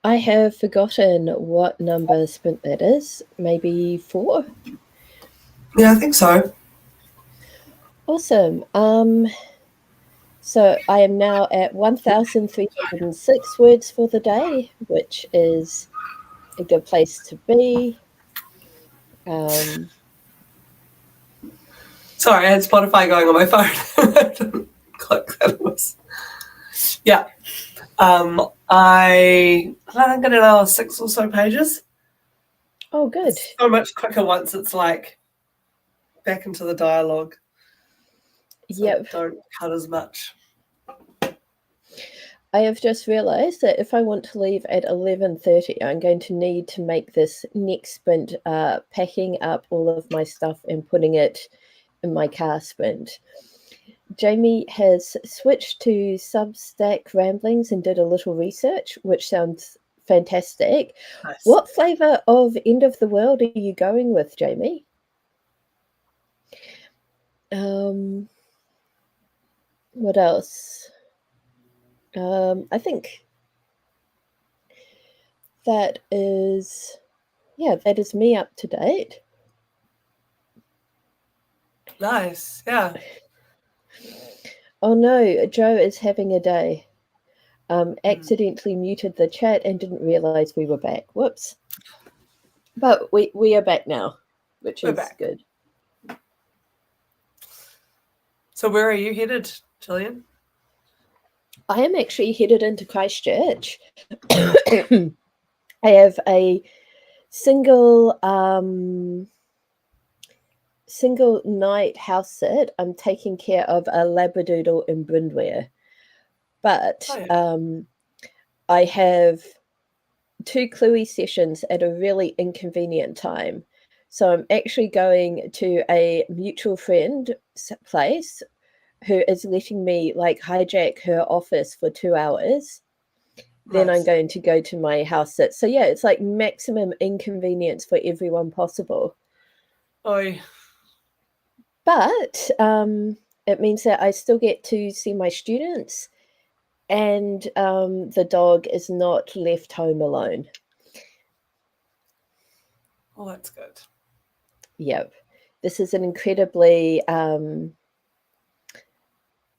Speaker 1: I have forgotten what number sprint that is. Maybe 4?
Speaker 2: Yeah, I think so.
Speaker 1: Awesome. So I am now at 1,306 words for the day, which is a good place to be.
Speaker 2: Sorry, I had Spotify going on my phone. I didn't click that it was. Yeah. I think I did another 6 or so pages.
Speaker 1: Oh, good.
Speaker 2: It's so much quicker once it's like back into the dialogue. So
Speaker 1: Yep.
Speaker 2: don't cut as much.
Speaker 1: I have just realized that if I want to leave at 11:30, I'm going to need to make this next sprint packing up all of my stuff and putting it in my car sprint. Jamie has switched to Substack Ramblings and did a little research, which sounds fantastic.
Speaker 2: Nice.
Speaker 1: What flavour of End of the World are you going with, Jamie? What else? I think that is me up to date.
Speaker 2: Nice, yeah.
Speaker 1: Oh no, Joe is having a day. Accidentally muted the chat and didn't realize we were back. Whoops. But we are back now, which
Speaker 2: We're
Speaker 1: is
Speaker 2: back.
Speaker 1: good.
Speaker 2: So where are you headed, Gillian?
Speaker 1: I am actually headed into Christchurch. I have a single night house sit. I'm taking care of a Labradoodle in Brindware. But I have 2 Cluey sessions at a really inconvenient time. So I'm actually going to a mutual friend's place who is letting me like hijack her office for 2 hours. Then I'm going to go to my house sit. So yeah, it's like maximum inconvenience for everyone possible.
Speaker 2: Oi.
Speaker 1: But it means that I still get to see my students and the dog is not left home alone.
Speaker 2: Oh, that's good.
Speaker 1: Yep. This is an incredibly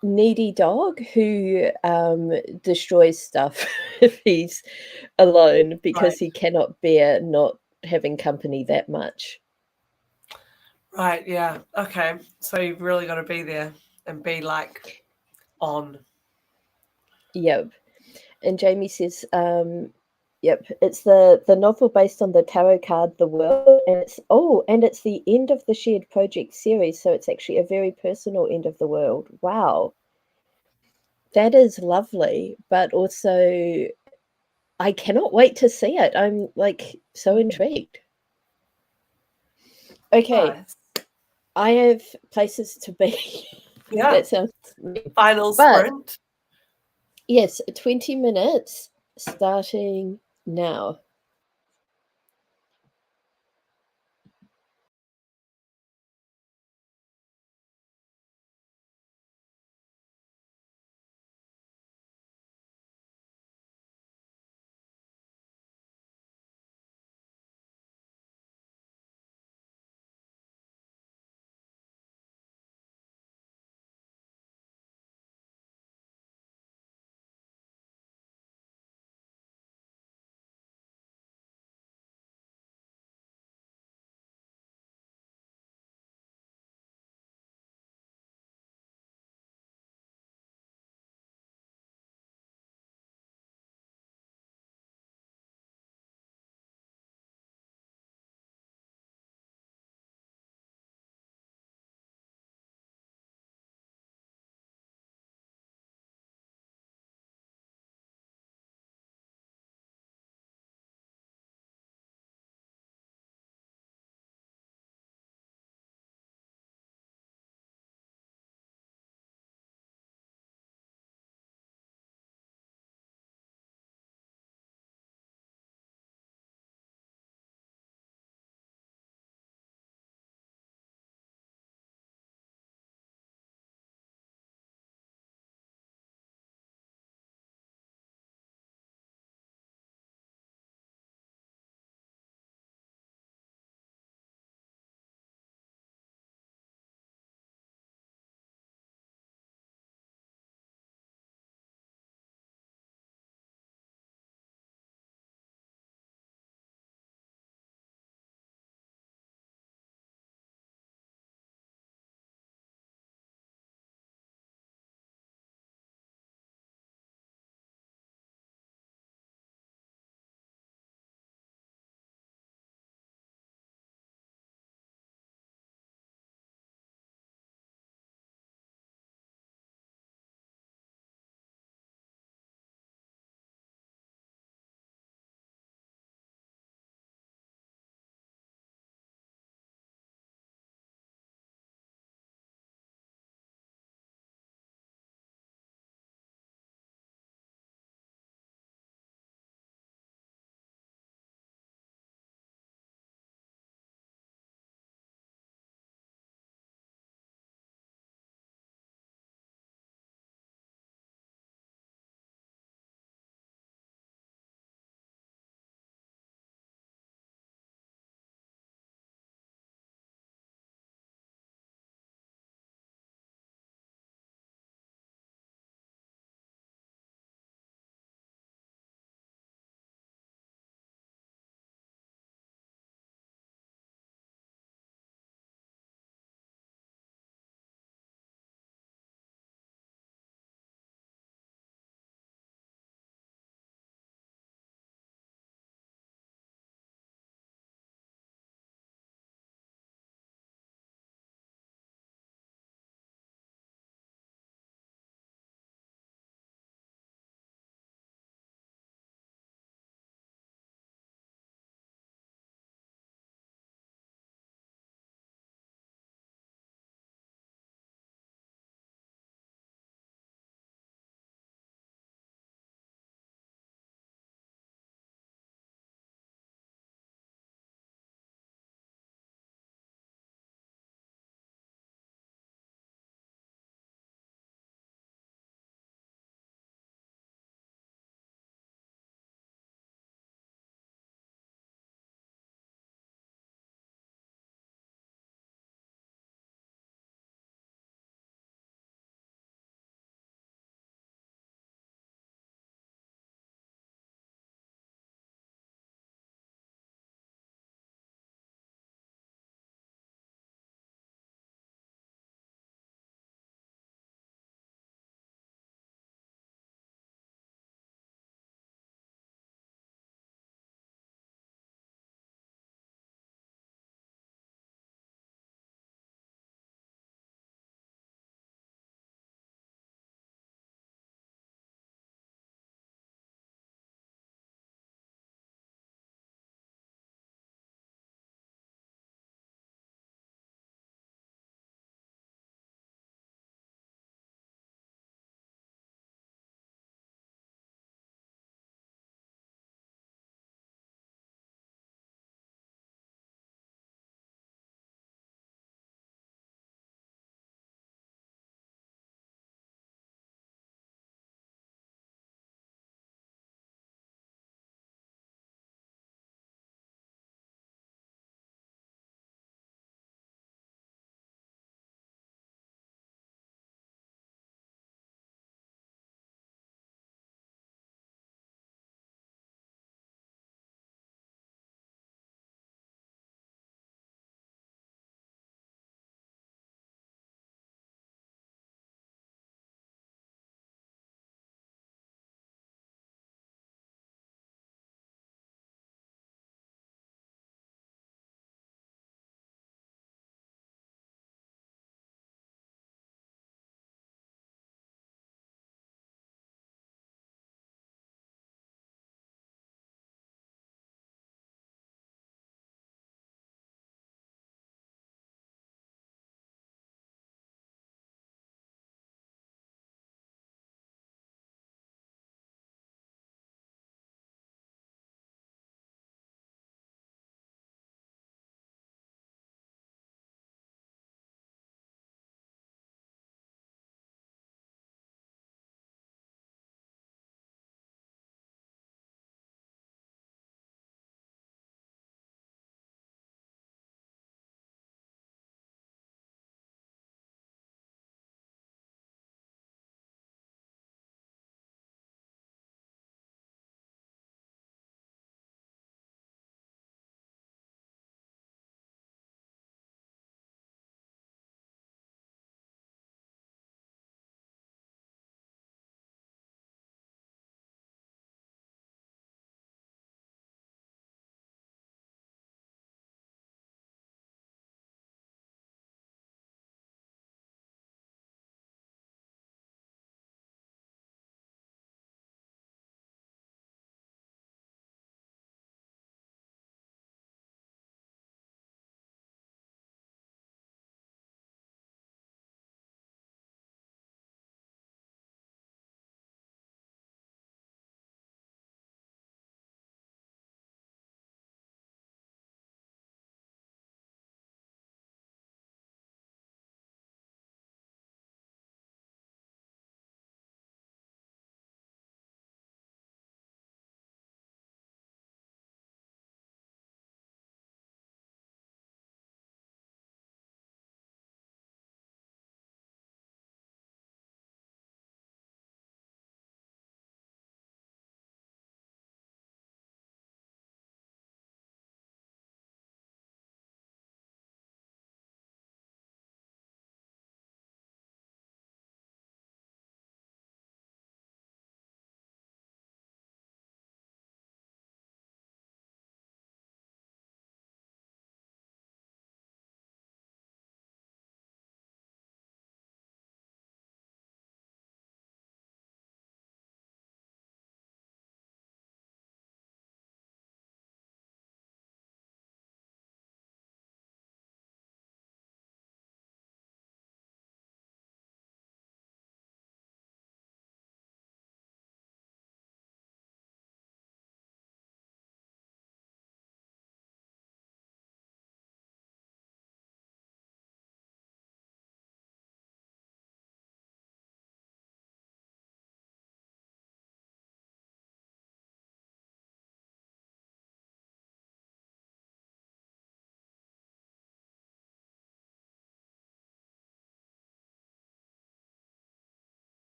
Speaker 1: needy dog who destroys stuff if he's alone because he cannot bear not having company that much.
Speaker 2: Right, yeah. Okay. So you've really got to be there and be like on.
Speaker 1: Yep. And Jamie says, yep, it's the novel based on the tarot card The World, and it's the end of the shared project series, so it's actually a very personal end of the world. Wow. That is lovely, but also I cannot wait to see it. I'm like so intrigued. Okay.
Speaker 2: Nice.
Speaker 1: I have places to be.
Speaker 2: Yeah.
Speaker 1: That sounds mean.
Speaker 2: Final
Speaker 1: But
Speaker 2: sprint.
Speaker 1: yes, 20 minutes starting now.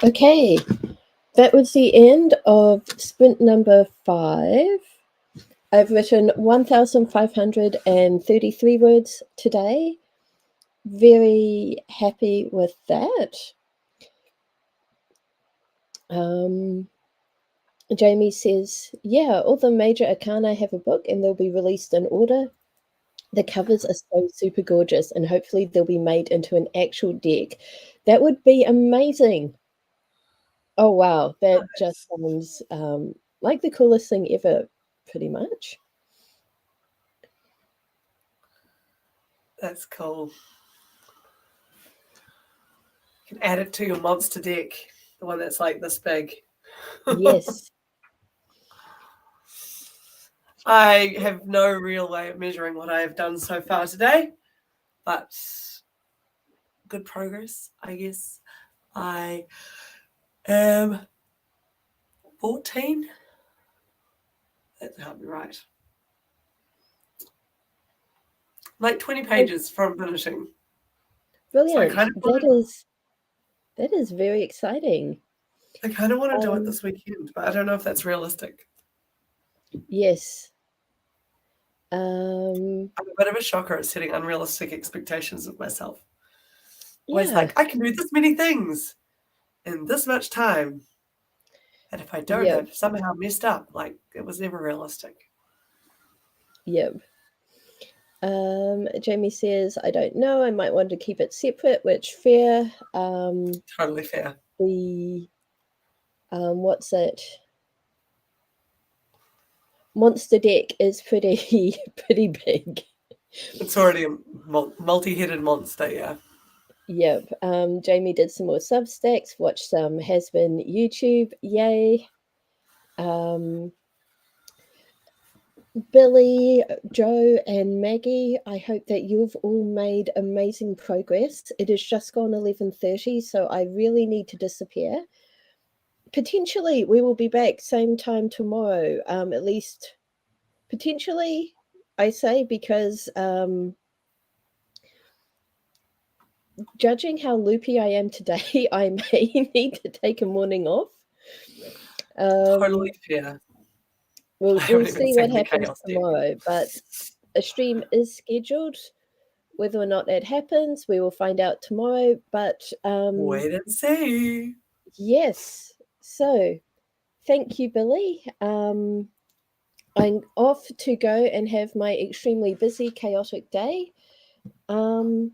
Speaker 1: Okay, that was the end of sprint number 5. I've written 1,533 words today. Very happy with that. Jamie says, yeah, all the major arcana have a book and they'll be released in order. The covers are so super gorgeous and hopefully they'll be made into an actual deck. That would be amazing. Oh, wow. That just sounds like the coolest thing ever, pretty much.
Speaker 2: That's cool. You can add it to your monster deck, the one that's like this big.
Speaker 1: Yes.
Speaker 2: I have no real way of measuring what I have done so far today, but good progress, I guess. I am 14. That can't be right. Like 20 pages from finishing.
Speaker 1: Brilliant.
Speaker 2: So
Speaker 1: that is very exciting.
Speaker 2: I kind of want to do it this weekend, but I don't know if that's realistic.
Speaker 1: Yes.
Speaker 2: I'm a bit of a shocker at setting unrealistic expectations of myself.
Speaker 1: Yeah.
Speaker 2: Always like, I can do this many things in this much time. And if I don't, I've somehow messed up. Like, it was never realistic.
Speaker 1: Yep. Jamie says, I don't know. I might want to keep it separate, which fair.
Speaker 2: Totally fair.
Speaker 1: The what's it? Monster deck is pretty big.
Speaker 2: It's already a multi-headed monster, yeah.
Speaker 1: Yep. Jamie did some more Substacks, watched some Has Been YouTube. Yay. Billy, Joe, and Maggie, I hope that you've all made amazing progress. It has just gone 11:30, so I really need to disappear. Potentially, we will be back same time tomorrow. At least, potentially, I say, because judging how loopy I am today, I may need to take a morning off.
Speaker 2: Totally fair.
Speaker 1: We'll see what happens tomorrow, but a stream is scheduled. Whether or not that happens, we will find out tomorrow. But
Speaker 2: wait and see.
Speaker 1: Yes. So, thank you, Billy. I'm off to go and have my extremely busy, chaotic day. And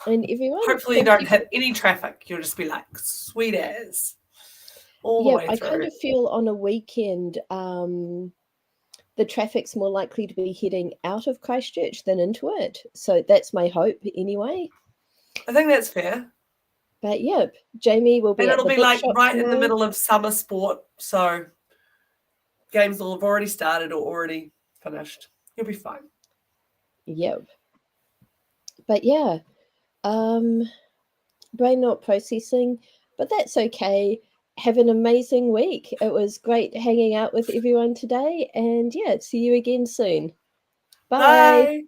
Speaker 1: everyone,
Speaker 2: hopefully you don't hit any traffic. You'll just be like, sweet as. All the way through.
Speaker 1: I kind of feel on a weekend, the traffic's more likely to be heading out of Christchurch than into it. So that's my hope anyway.
Speaker 2: I think that's fair.
Speaker 1: But yeah, Jamie will be
Speaker 2: and
Speaker 1: at
Speaker 2: it'll
Speaker 1: the
Speaker 2: be like right
Speaker 1: tomorrow.
Speaker 2: In the middle of summer sport. So games will have already started or already finished. You'll be fine.
Speaker 1: Yep. But yeah, brain not processing, but that's okay. Have an amazing week. It was great hanging out with everyone today, and yeah, see you again soon. Bye.
Speaker 2: Bye.